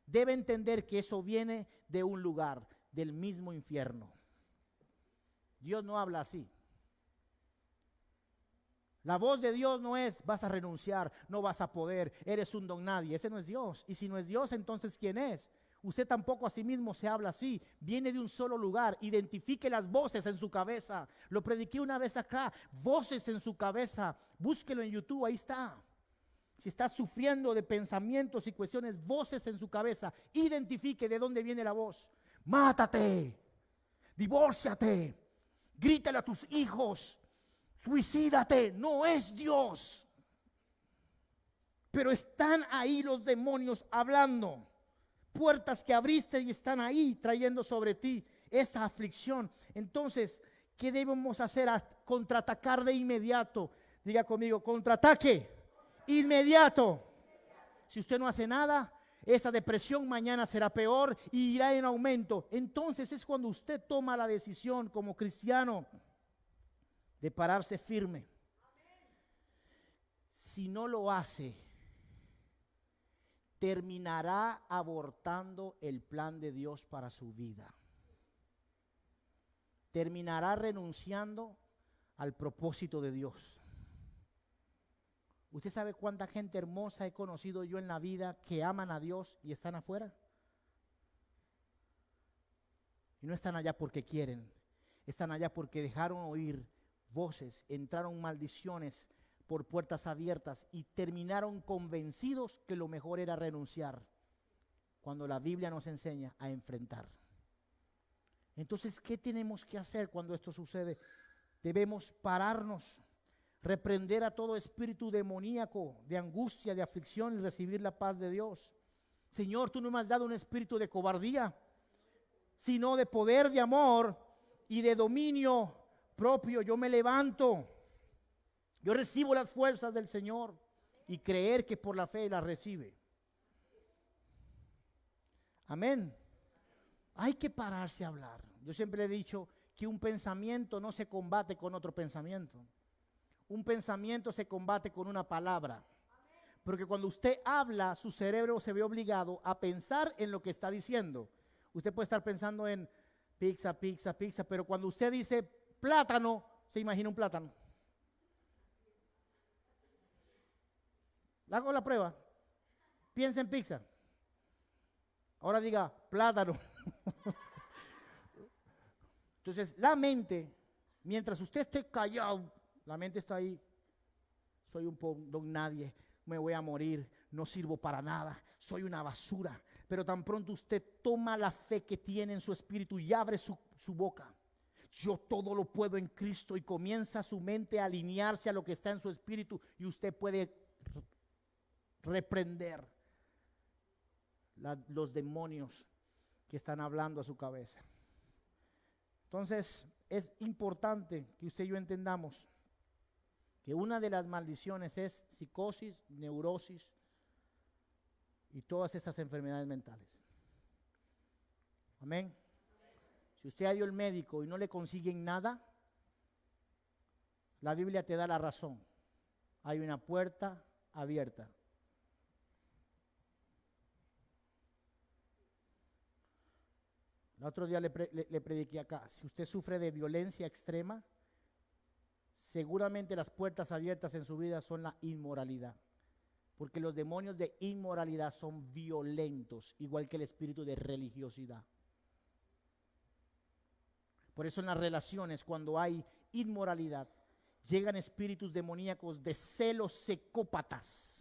debe entender que eso viene de un lugar, del mismo infierno. Dios no habla así. La voz de Dios no es vas a renunciar, no vas a poder, eres un don nadie. Ese no es Dios. Y si no es Dios, entonces ¿quién es? Usted tampoco a sí mismo se habla así. Viene de un solo lugar. Identifique las voces en su cabeza. Lo prediqué una vez acá. Voces en su cabeza. Búsquelo en YouTube, ahí está. Si está sufriendo de pensamientos y cuestiones, voces en su cabeza. Identifique de dónde viene la voz. Mátate. Divórciate. Grítale a tus hijos. Suicídate, no es Dios. Pero están ahí los demonios hablando. Puertas que abriste y están ahí trayendo sobre ti esa aflicción. Entonces, ¿qué debemos hacer? Contraatacar de inmediato. Diga conmigo, contraataque inmediato. Si usted no hace nada, esa depresión mañana será peor y irá en aumento. Entonces es cuando usted toma la decisión como cristiano de pararse firme. Si no lo hace, terminará abortando el plan de Dios para su vida. Terminará renunciando al propósito de Dios. ¿Usted sabe cuánta gente hermosa he conocido yo en la vida que aman a Dios y están afuera? Y no están allá porque quieren, están allá porque dejaron oír voces, entraron maldiciones por puertas abiertas y terminaron convencidos que lo mejor era renunciar, cuando la Biblia nos enseña a enfrentar. Entonces, ¿qué tenemos que hacer cuando esto sucede? Debemos pararnos, reprender a todo espíritu demoníaco, de angustia, de aflicción y recibir la paz de Dios. Señor, tú no me has dado un espíritu de cobardía. sino de poder, de amor y de dominio propio. Yo me levanto, yo recibo las fuerzas del Señor y creer que por la fe las recibe. Amén. Hay que pararse a hablar. Yo siempre he dicho que un pensamiento no se combate con otro pensamiento. Un pensamiento se combate con una palabra. Porque cuando usted habla, su cerebro se ve obligado a pensar en lo que está diciendo. Usted puede estar pensando en pizza, pizza, pizza, pero cuando usted dice plátano, se imagina un plátano. Hago la prueba. Piensa en pizza. Ahora diga plátano. Entonces, la mente, mientras usted esté callado, la mente está ahí. Soy un don nadie, me voy a morir, no sirvo para nada, soy una basura. Pero tan pronto usted toma la fe que tiene en su espíritu y abre su boca, yo todo lo puedo en Cristo, y comienza su mente a alinearse a lo que está en su espíritu, y usted puede reprender los demonios que están hablando a su cabeza. Entonces es importante que usted y yo entendamos que una de las maldiciones es psicosis, neurosis y todas estas enfermedades mentales. Amén. Si usted ha ido al médico y no le consiguen nada, la Biblia te da la razón. Hay una puerta abierta. El otro día le prediqué acá. Si usted sufre de violencia extrema, seguramente las puertas abiertas en su vida son la inmoralidad. Porque los demonios de inmoralidad son violentos, igual que el espíritu de religiosidad. Por eso en las relaciones, cuando hay inmoralidad, llegan espíritus demoníacos de celos psicópatas.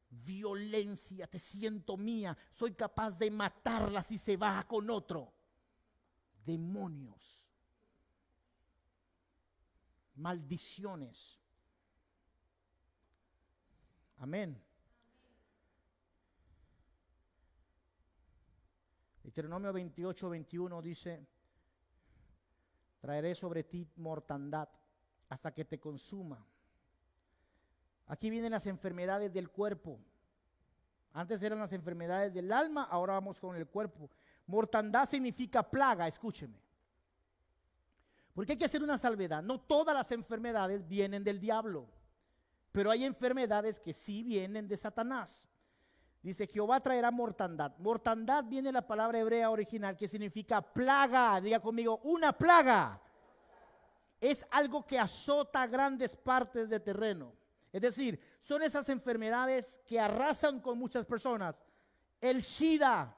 Violencia, te siento mía, soy capaz de matarla si se va con otro. Demonios. Maldiciones. Amén. Deuteronomio 28:21 dice: traeré sobre ti mortandad hasta que te consuma. Aquí vienen las enfermedades del cuerpo. Antes eran las enfermedades del alma, ahora vamos con el cuerpo. Mortandad significa plaga, escúcheme. Porque hay que hacer una salvedad. No todas las enfermedades vienen del diablo, pero hay enfermedades que sí vienen de Satanás. Dice: Jehová traerá mortandad. Mortandad viene de la palabra hebrea original que significa plaga. Diga conmigo, una plaga. Es algo que azota grandes partes de terreno. Es decir, son esas enfermedades que arrasan con muchas personas. El SIDA,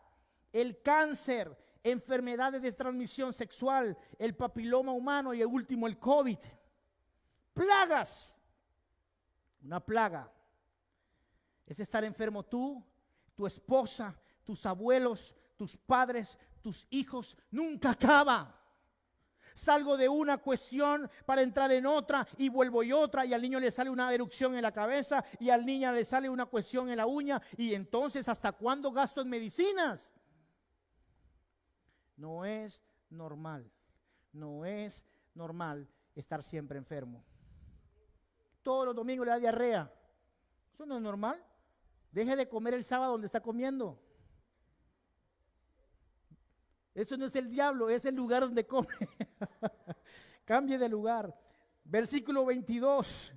el cáncer, enfermedades de transmisión sexual, el papiloma humano y el último, el COVID. Plagas. Una plaga es estar enfermo tú, tu esposa, tus abuelos, tus padres, tus hijos. Nunca acaba. Salgo de una cuestión para entrar en otra y vuelvo y otra, y al niño le sale una erupción en la cabeza y al niño le sale una cuestión en la uña, y entonces ¿hasta cuándo gasto en medicinas? No es normal, no es normal estar siempre enfermo. Todos los domingos le da diarrea. Eso no es normal. Deje de comer el sábado donde está comiendo. Eso no es el diablo, es el lugar donde come. Cambie de lugar. Versículo 22.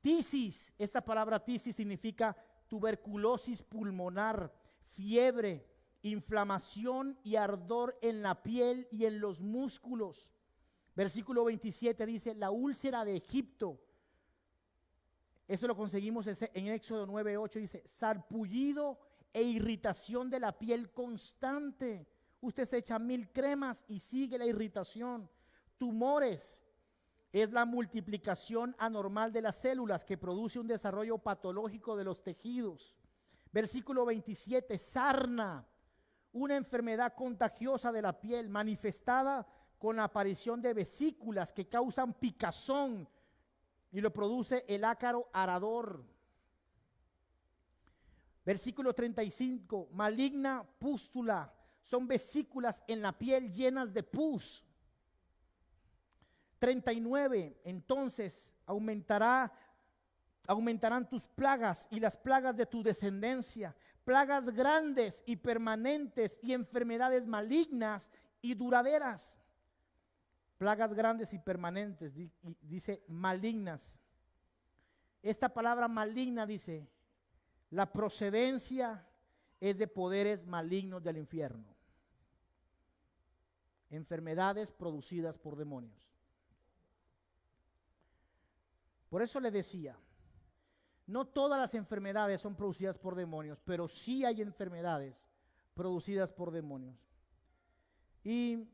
Tisis. Esta palabra tisis significa tuberculosis pulmonar, fiebre, inflamación y ardor en la piel y en los músculos. Versículo 27 dice: la úlcera de Egipto. Eso lo conseguimos en Éxodo 9:8. Dice: sarpullido e irritación de la piel constante. Usted se echa 1000 cremas y sigue la irritación. Tumores es la multiplicación anormal de las células que produce un desarrollo patológico de los tejidos. Versículo 27, sarna, una enfermedad contagiosa de la piel manifestada con la aparición de vesículas que causan picazón y lo produce el ácaro arador. Versículo 35, maligna pústula, son vesículas en la piel llenas de pus. 39, entonces aumentarán tus plagas y las plagas de tu descendencia, plagas grandes y permanentes y enfermedades malignas y duraderas. Plagas grandes y permanentes, dice malignas. Esta palabra maligna dice, la procedencia es de poderes malignos del infierno. Enfermedades producidas por demonios. Por eso le decía, no todas las enfermedades son producidas por demonios, pero sí hay enfermedades producidas por demonios. Y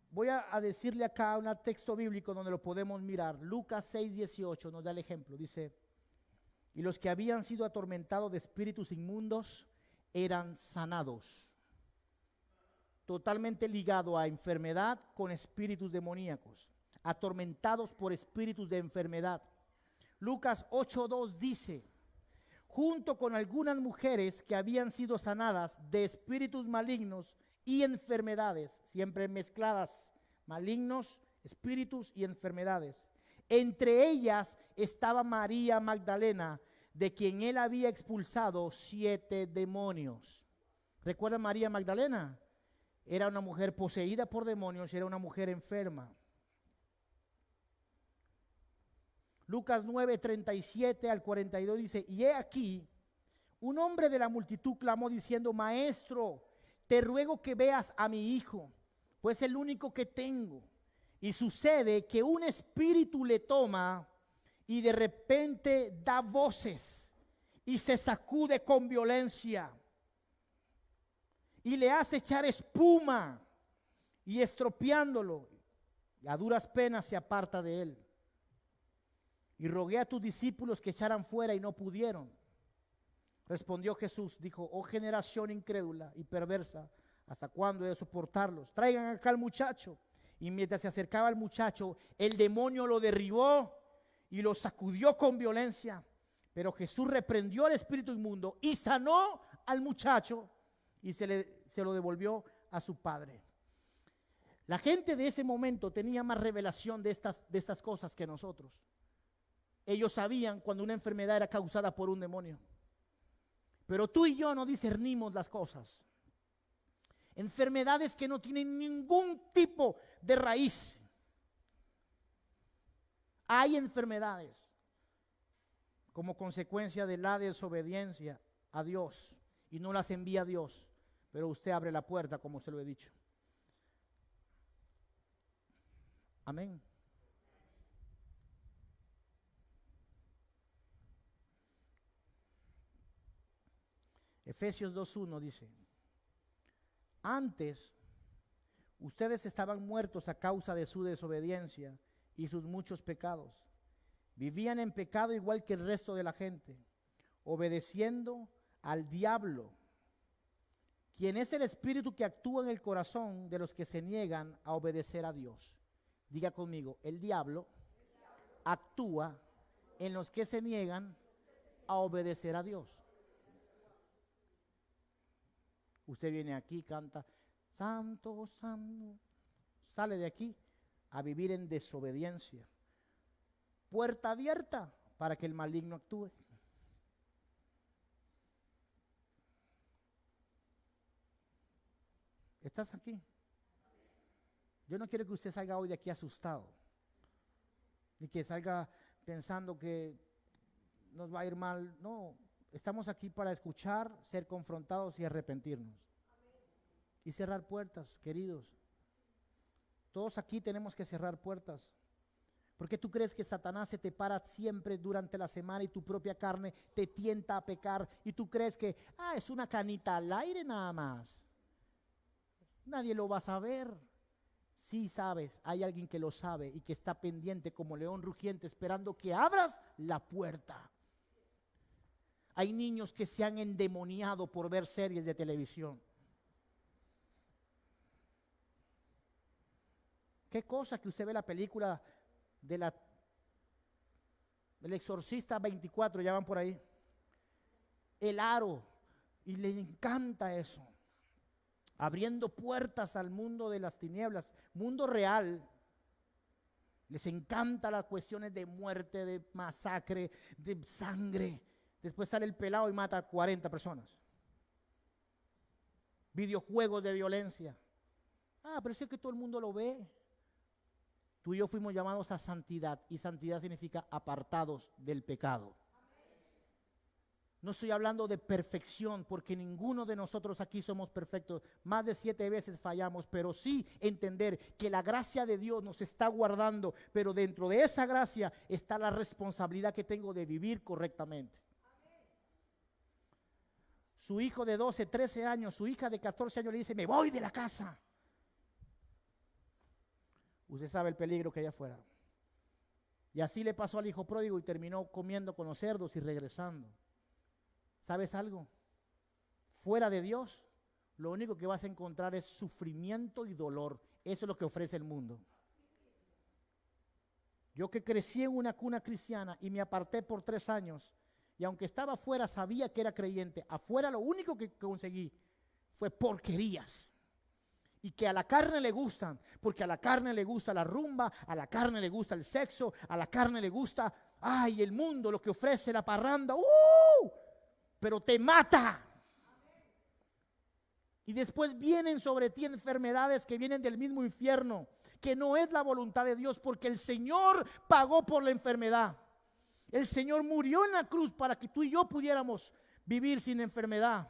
voy a decirle acá un texto bíblico donde lo podemos mirar. Lucas 6:18 nos da el ejemplo. Dice, y los que habían sido atormentados de espíritus inmundos eran sanados. Totalmente ligado a enfermedad con espíritus demoníacos. Atormentados por espíritus de enfermedad. Lucas 8:2 dice, junto con algunas mujeres que habían sido sanadas de espíritus malignos y enfermedades, siempre mezcladas, malignos, espíritus y enfermedades. Entre ellas estaba María Magdalena, de quien él había expulsado 7 demonios. ¿Recuerdan María Magdalena? Era una mujer poseída por demonios, era una mujer enferma. Lucas 9:37 al 42 dice, y he aquí, un hombre de la multitud clamó diciendo, Maestro, te ruego que veas a mi hijo, pues es el único que tengo. Y sucede que un espíritu le toma y de repente da voces y se sacude con violencia y le hace echar espuma y estropeándolo, y a duras penas se aparta de él. Y rogué a tus discípulos que echaran fuera y no pudieron. Respondió Jesús, dijo, oh generación incrédula y perversa, ¿hasta cuándo he de soportarlos? Traigan acá al muchacho. Y mientras se acercaba al muchacho, el demonio lo derribó y lo sacudió con violencia. Pero Jesús reprendió al espíritu inmundo y sanó al muchacho y se lo devolvió a su padre. La gente de ese momento tenía más revelación de estas cosas que nosotros. Ellos sabían cuando una enfermedad era causada por un demonio. Pero tú y yo no discernimos las cosas. Enfermedades que no tienen ningún tipo de raíz. Hay enfermedades como consecuencia de la desobediencia a Dios y no las envía Dios, pero usted abre la puerta, como se lo he dicho. Amén. Efesios 2:1 dice, antes ustedes estaban muertos a causa de su desobediencia y sus muchos pecados. Vivían en pecado igual que el resto de la gente, obedeciendo al diablo, quien es el espíritu que actúa en el corazón de los que se niegan a obedecer a Dios. Diga conmigo, el diablo actúa en los que se niegan a obedecer a Dios. Usted viene aquí, canta, santo, santo, sale de aquí a vivir en desobediencia. Puerta abierta para que el maligno actúe. ¿Estás aquí? Yo no quiero que usted salga hoy de aquí asustado, ni que salga pensando que nos va a ir mal. No, estamos aquí para escuchar, ser confrontados y arrepentirnos. Y cerrar puertas, queridos. Todos aquí tenemos que cerrar puertas. ¿Por qué tú crees que Satanás se te para siempre durante la semana y tu propia carne te tienta a pecar? Y tú crees que, es una canita al aire nada más. Nadie lo va a saber. Sí sabes, hay alguien que lo sabe y que está pendiente como león rugiente esperando que abras la puerta. Hay niños que se han endemoniado por ver series de televisión. ¿Qué cosa que usted ve la película del Exorcista 24, ya van por ahí? El Aro, y le encanta eso. abriendo puertas al mundo de las tinieblas, mundo real. Les encanta las cuestiones de muerte, de masacre, de sangre. Después sale el pelado y mata a 40 personas. Videojuegos de violencia. Pero eso es que todo el mundo lo ve. Tú y yo fuimos llamados a santidad, y santidad significa apartados del pecado. No estoy hablando de perfección, porque ninguno de nosotros aquí somos perfectos. Más de 7 veces fallamos, pero sí entender que la gracia de Dios nos está guardando, pero dentro de esa gracia está la responsabilidad que tengo de vivir correctamente. Su hijo de 12, 13 años, su hija de 14 años le dice: me voy de la casa. Usted sabe el peligro que hay afuera. Y así le pasó al hijo pródigo y terminó comiendo con los cerdos y regresando. ¿Sabes algo? Fuera de Dios, lo único que vas a encontrar es sufrimiento y dolor. Eso es lo que ofrece el mundo. Yo que crecí en una cuna cristiana y me aparté por 3 años, y aunque estaba afuera sabía que era creyente, afuera lo único que conseguí fue porquerías. Y que a la carne le gustan, porque a la carne le gusta la rumba, a la carne le gusta el sexo, a la carne le gusta, el mundo, lo que ofrece la parranda, pero te mata. Y después vienen sobre ti enfermedades que vienen del mismo infierno, que no es la voluntad de Dios, porque el Señor pagó por la enfermedad. El Señor murió en la cruz para que tú y yo pudiéramos vivir sin enfermedad.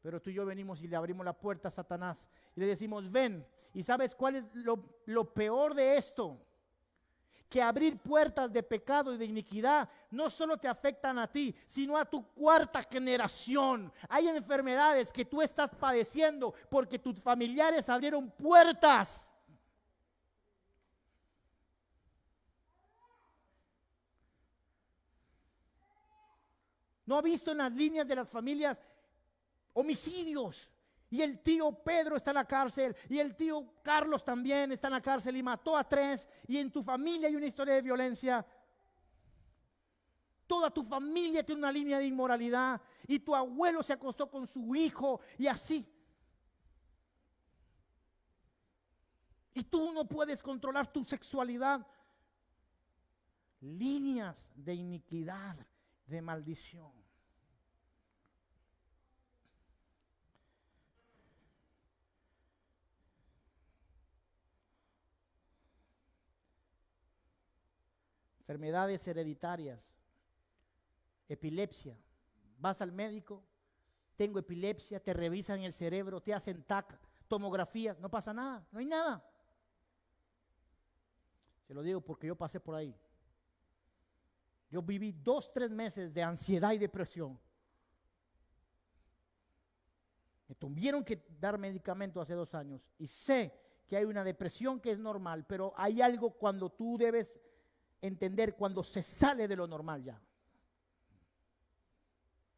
Pero tú y yo venimos y le abrimos la puerta a Satanás y le decimos: ven. ¿Y sabes cuál es lo peor de esto? Que abrir puertas de pecado y de iniquidad no solo te afectan a ti, sino a tu 4ª generación. Hay enfermedades que tú estás padeciendo porque tus familiares abrieron puertas. ¿No ha visto en las líneas de las familias homicidios? Y el tío Pedro está en la cárcel, y el tío Carlos también está en la cárcel y mató a 3, y en tu familia hay una historia de violencia. Toda tu familia tiene una línea de inmoralidad, y tu abuelo se acostó con su hijo, y así. Y tú no puedes controlar tu sexualidad. Líneas de iniquidad, de maldición. Enfermedades hereditarias, epilepsia. Vas al médico, tengo epilepsia, te revisan el cerebro, te hacen TAC, tomografías, no pasa nada, no hay nada. Se lo digo porque yo pasé por ahí. Yo viví 2, 3 meses de ansiedad y depresión. Me tuvieron que dar medicamento hace 2 años y sé que hay una depresión que es normal, pero hay algo cuando tú debes entender cuando se sale de lo normal ya.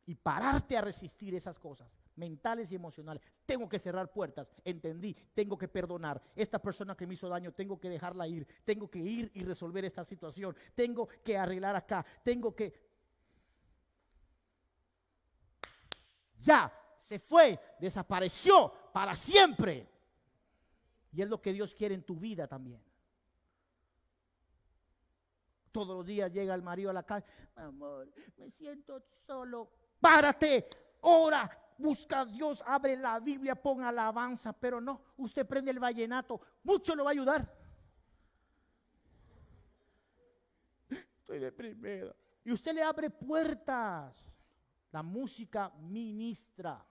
Y pararte a resistir esas cosas mentales y emocionales. Tengo que cerrar puertas, entendí, tengo que perdonar. Esta persona que me hizo daño, tengo que dejarla ir. Tengo que ir y resolver esta situación. Tengo que arreglar acá. Tengo que... Ya, se fue, desapareció para siempre. Y es lo que Dios quiere en tu vida también. Todos los días llega el marido a la casa: amor, me siento solo. Párate, ora, busca a Dios, abre la Biblia, pon alabanza. Pero no, usted prende el vallenato, mucho lo va a ayudar. Estoy deprimida. Y usted le abre puertas. La música ministra.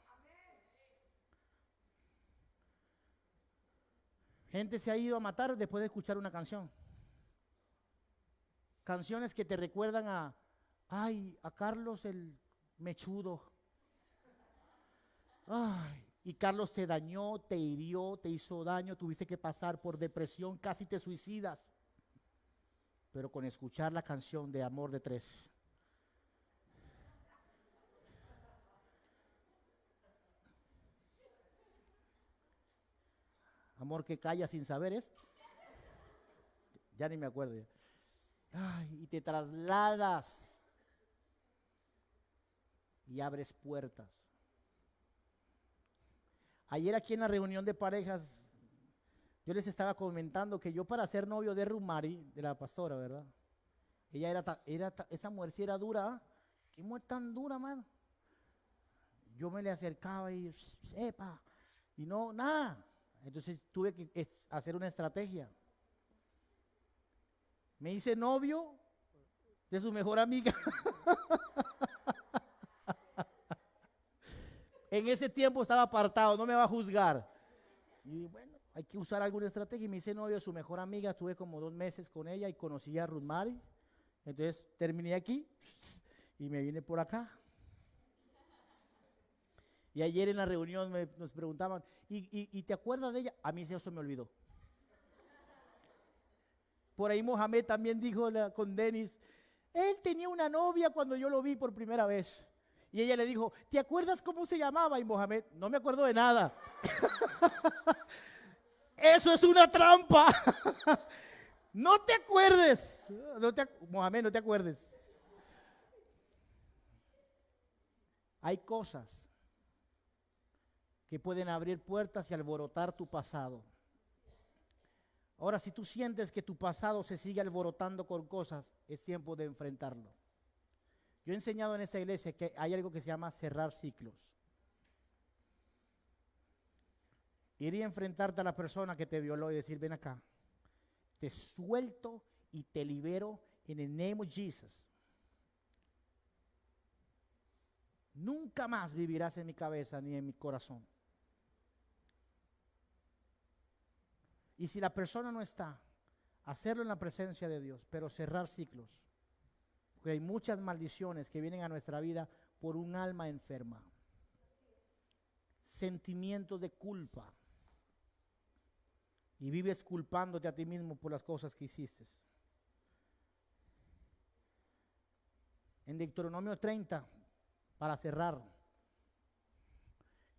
Gente se ha ido a matar después de escuchar una canción. Canciones que te recuerdan a Carlos el mechudo. Y Carlos te dañó, te hirió, te hizo daño, tuviste que pasar por depresión, casi te suicidas. Pero con escuchar la canción de Amor de 3, amor que calla sin saber es, ya ni me acuerdo. Y te trasladas y abres puertas. Ayer aquí en la reunión de parejas, yo les estaba comentando que yo para ser novio de Rumari, de la pastora, ¿verdad? Ella esa mujer sí era dura, ¿ah? ¿Qué mujer tan dura, mano? Yo me le acercaba y sepa, y no, nada. Entonces tuve que hacer una estrategia. Me hice novio de su mejor amiga. En ese tiempo estaba apartado, no me va a juzgar. Y bueno, hay que usar alguna estrategia. Y me hice novio de su mejor amiga, estuve como 2 meses con ella y conocí a Ruth Mary. Entonces terminé aquí y me vine por acá. Y ayer en la reunión nos preguntaban, ¿y te acuerdas de ella? A mí eso me olvidó. Por ahí Mohamed también dijo con Denis, él tenía una novia cuando yo lo vi por primera vez. Y ella le dijo, ¿te acuerdas cómo se llamaba? Y Mohamed, no me acuerdo de nada. Eso es una trampa. No te acuerdes. Mohamed, no te acuerdes. Hay cosas que pueden abrir puertas y alborotar tu pasado. Ahora, si tú sientes que tu pasado se sigue alborotando con cosas, es tiempo de enfrentarlo. Yo he enseñado en esta iglesia que hay algo que se llama cerrar ciclos. Ir y enfrentarte a la persona que te violó y decir, ven acá, te suelto y te libero en el name of Jesus. Nunca más vivirás en mi cabeza ni en mi corazón. Y si la persona no está, hacerlo en la presencia de Dios, pero cerrar ciclos. Porque hay muchas maldiciones que vienen a nuestra vida por un alma enferma. Sentimientos de culpa. Y vives culpándote a ti mismo por las cosas que hiciste. En Deuteronomio 30, para cerrar,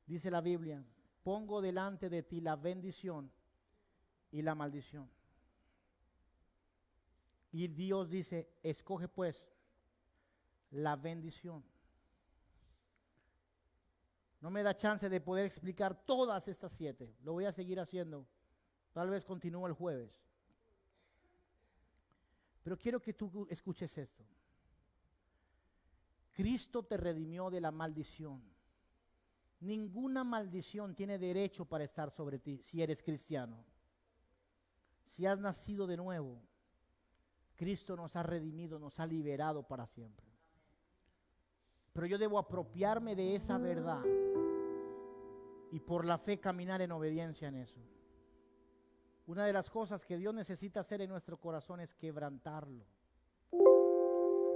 dice la Biblia, pongo delante de ti la bendición y la maldición. Y Dios dice, escoge pues la bendición. No me da chance de poder explicar todas estas 7. Lo voy a seguir haciendo. Tal vez continúe el jueves. Pero quiero que tú escuches esto. Cristo te redimió de la maldición. Ninguna maldición tiene derecho para estar sobre ti si eres cristiano. Si has nacido de nuevo, Cristo nos ha redimido, nos ha liberado para siempre. Pero yo debo apropiarme de esa verdad y por la fe caminar en obediencia en eso. Una de las cosas que Dios necesita hacer en nuestro corazón es quebrantarlo.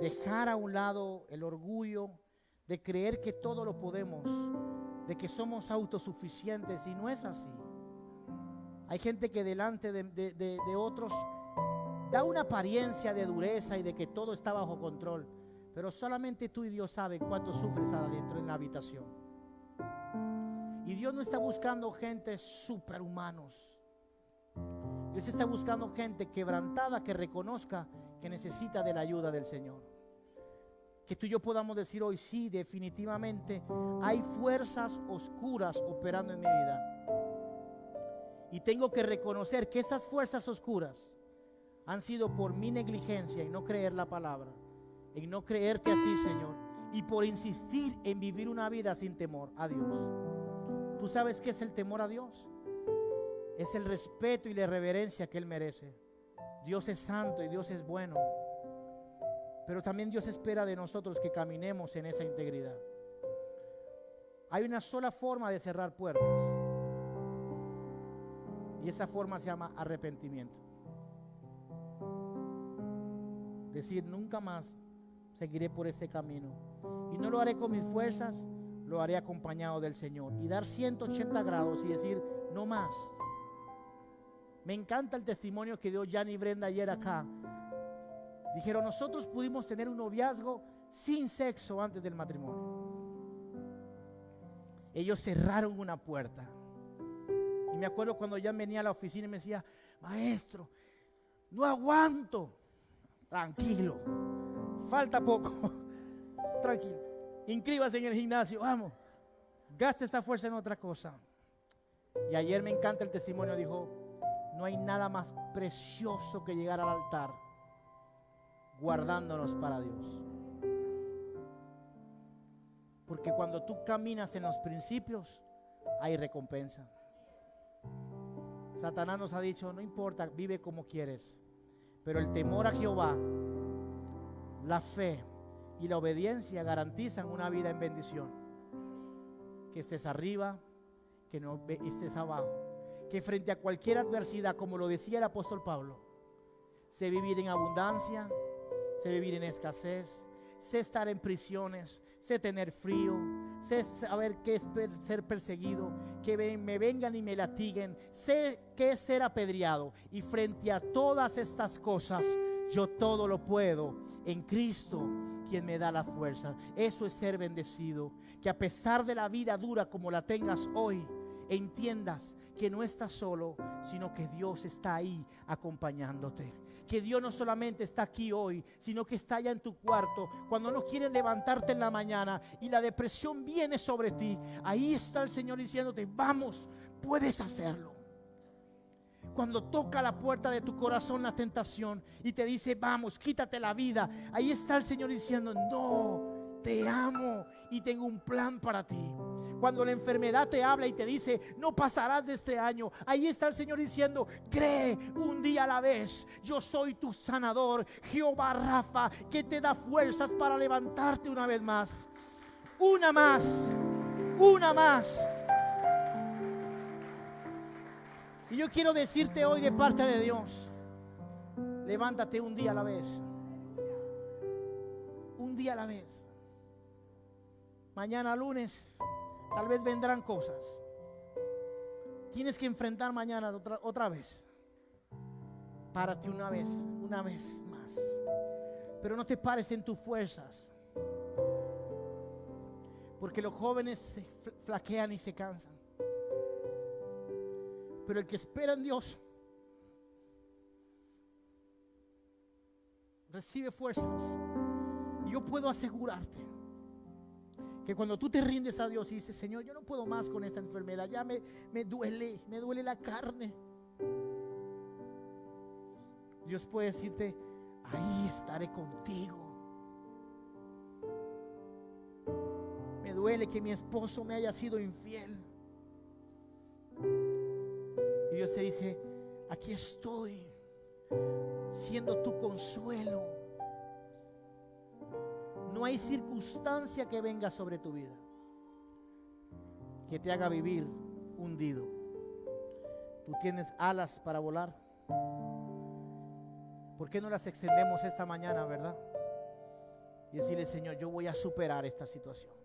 Dejar a un lado el orgullo de creer que todo lo podemos, de que somos autosuficientes, y no es así. Hay gente que delante de otros da una apariencia de dureza y de que todo está bajo control, pero solamente tú y Dios saben cuánto sufres adentro en la habitación. Y Dios no está buscando gente superhumanos. Dios está buscando gente quebrantada que reconozca que necesita de la ayuda del Señor. Que tú y yo podamos decir hoy, sí, definitivamente hay fuerzas oscuras operando en mi vida. Y tengo que reconocer que esas fuerzas oscuras han sido por mi negligencia en no creer la palabra, en no creerte a ti, Señor, y por insistir en vivir una vida sin temor a Dios. ¿Tú sabes qué es el temor a Dios? Es el respeto y la reverencia que Él merece. Dios es santo y Dios es bueno, pero también Dios espera de nosotros que caminemos en esa integridad. Hay una sola forma de cerrar puertas, y esa forma se llama arrepentimiento. Decir, nunca más seguiré por ese camino, y no lo haré con mis fuerzas, lo haré acompañado del Señor, y dar 180 grados y decir, no más. Me encanta el testimonio que dio Jan y Brenda ayer acá. Dijeron, nosotros pudimos tener un noviazgo sin sexo antes del matrimonio. Ellos cerraron una puerta. Y me acuerdo cuando Jan venía a la oficina y me decía, maestro, no aguanto. Tranquilo, falta poco. Tranquilo, inscríbase en el gimnasio, vamos, gaste esa fuerza en otra cosa. Y ayer me encanta el testimonio, dijo, no hay nada más precioso que llegar al altar guardándonos para Dios. Porque cuando tú caminas en los principios, hay recompensa. Satanás nos ha dicho, no importa, vive como quieres, pero el temor a Jehová, la fe y la obediencia garantizan una vida en bendición. Que estés arriba, que no estés abajo, que frente a cualquier adversidad, como lo decía el apóstol Pablo, sé vivir en abundancia, sé vivir en escasez, sé estar en prisiones, sé tener frío, sé saber qué es ser perseguido, que me vengan y me latiguen, sé qué es ser apedreado. Y frente a todas estas cosas, yo todo lo puedo en Cristo, quien me da la fuerza. Eso es ser bendecido. Que a pesar de la vida dura como la tengas hoy, entiendas que no estás solo, sino que Dios está ahí acompañándote. Que Dios no solamente está aquí hoy, sino que está allá en tu cuarto. Cuando no quieres levantarte en la mañana y la depresión viene sobre ti, ahí está el Señor diciéndote, vamos, puedes hacerlo. Cuando toca la puerta de tu corazón la tentación y te dice, vamos, quítate la vida, ahí está el Señor diciendo, no, te amo y tengo un plan para ti. Cuando la enfermedad te habla y te dice, no pasarás de este año, ahí está el Señor diciendo, cree un día a la vez. Yo soy tu sanador, Jehová Rafa, que te da fuerzas para levantarte una vez más. Una más, una más. Y yo quiero decirte hoy de parte de Dios, levántate un día a la vez. Un día a la vez. Mañana lunes tal vez vendrán cosas. Tienes que enfrentar mañana otra vez. Párate una vez más. Pero no te pares en tus fuerzas. Porque los jóvenes se flaquean y se cansan. Pero el que espera en Dios recibe fuerzas. Y yo puedo asegurarte que cuando tú te rindes a Dios y dices, Señor, yo no puedo más con esta enfermedad, ya me duele la carne, Dios puede decirte, ahí estaré contigo. Me duele que mi esposo me haya sido infiel. Y Dios te dice, aquí estoy, siendo tu consuelo. No hay circunstancia que venga sobre tu vida que te haga vivir hundido. Tú tienes alas para volar. ¿Por qué no las extendemos esta mañana, verdad? Y decirle, Señor, yo voy a superar esta situación.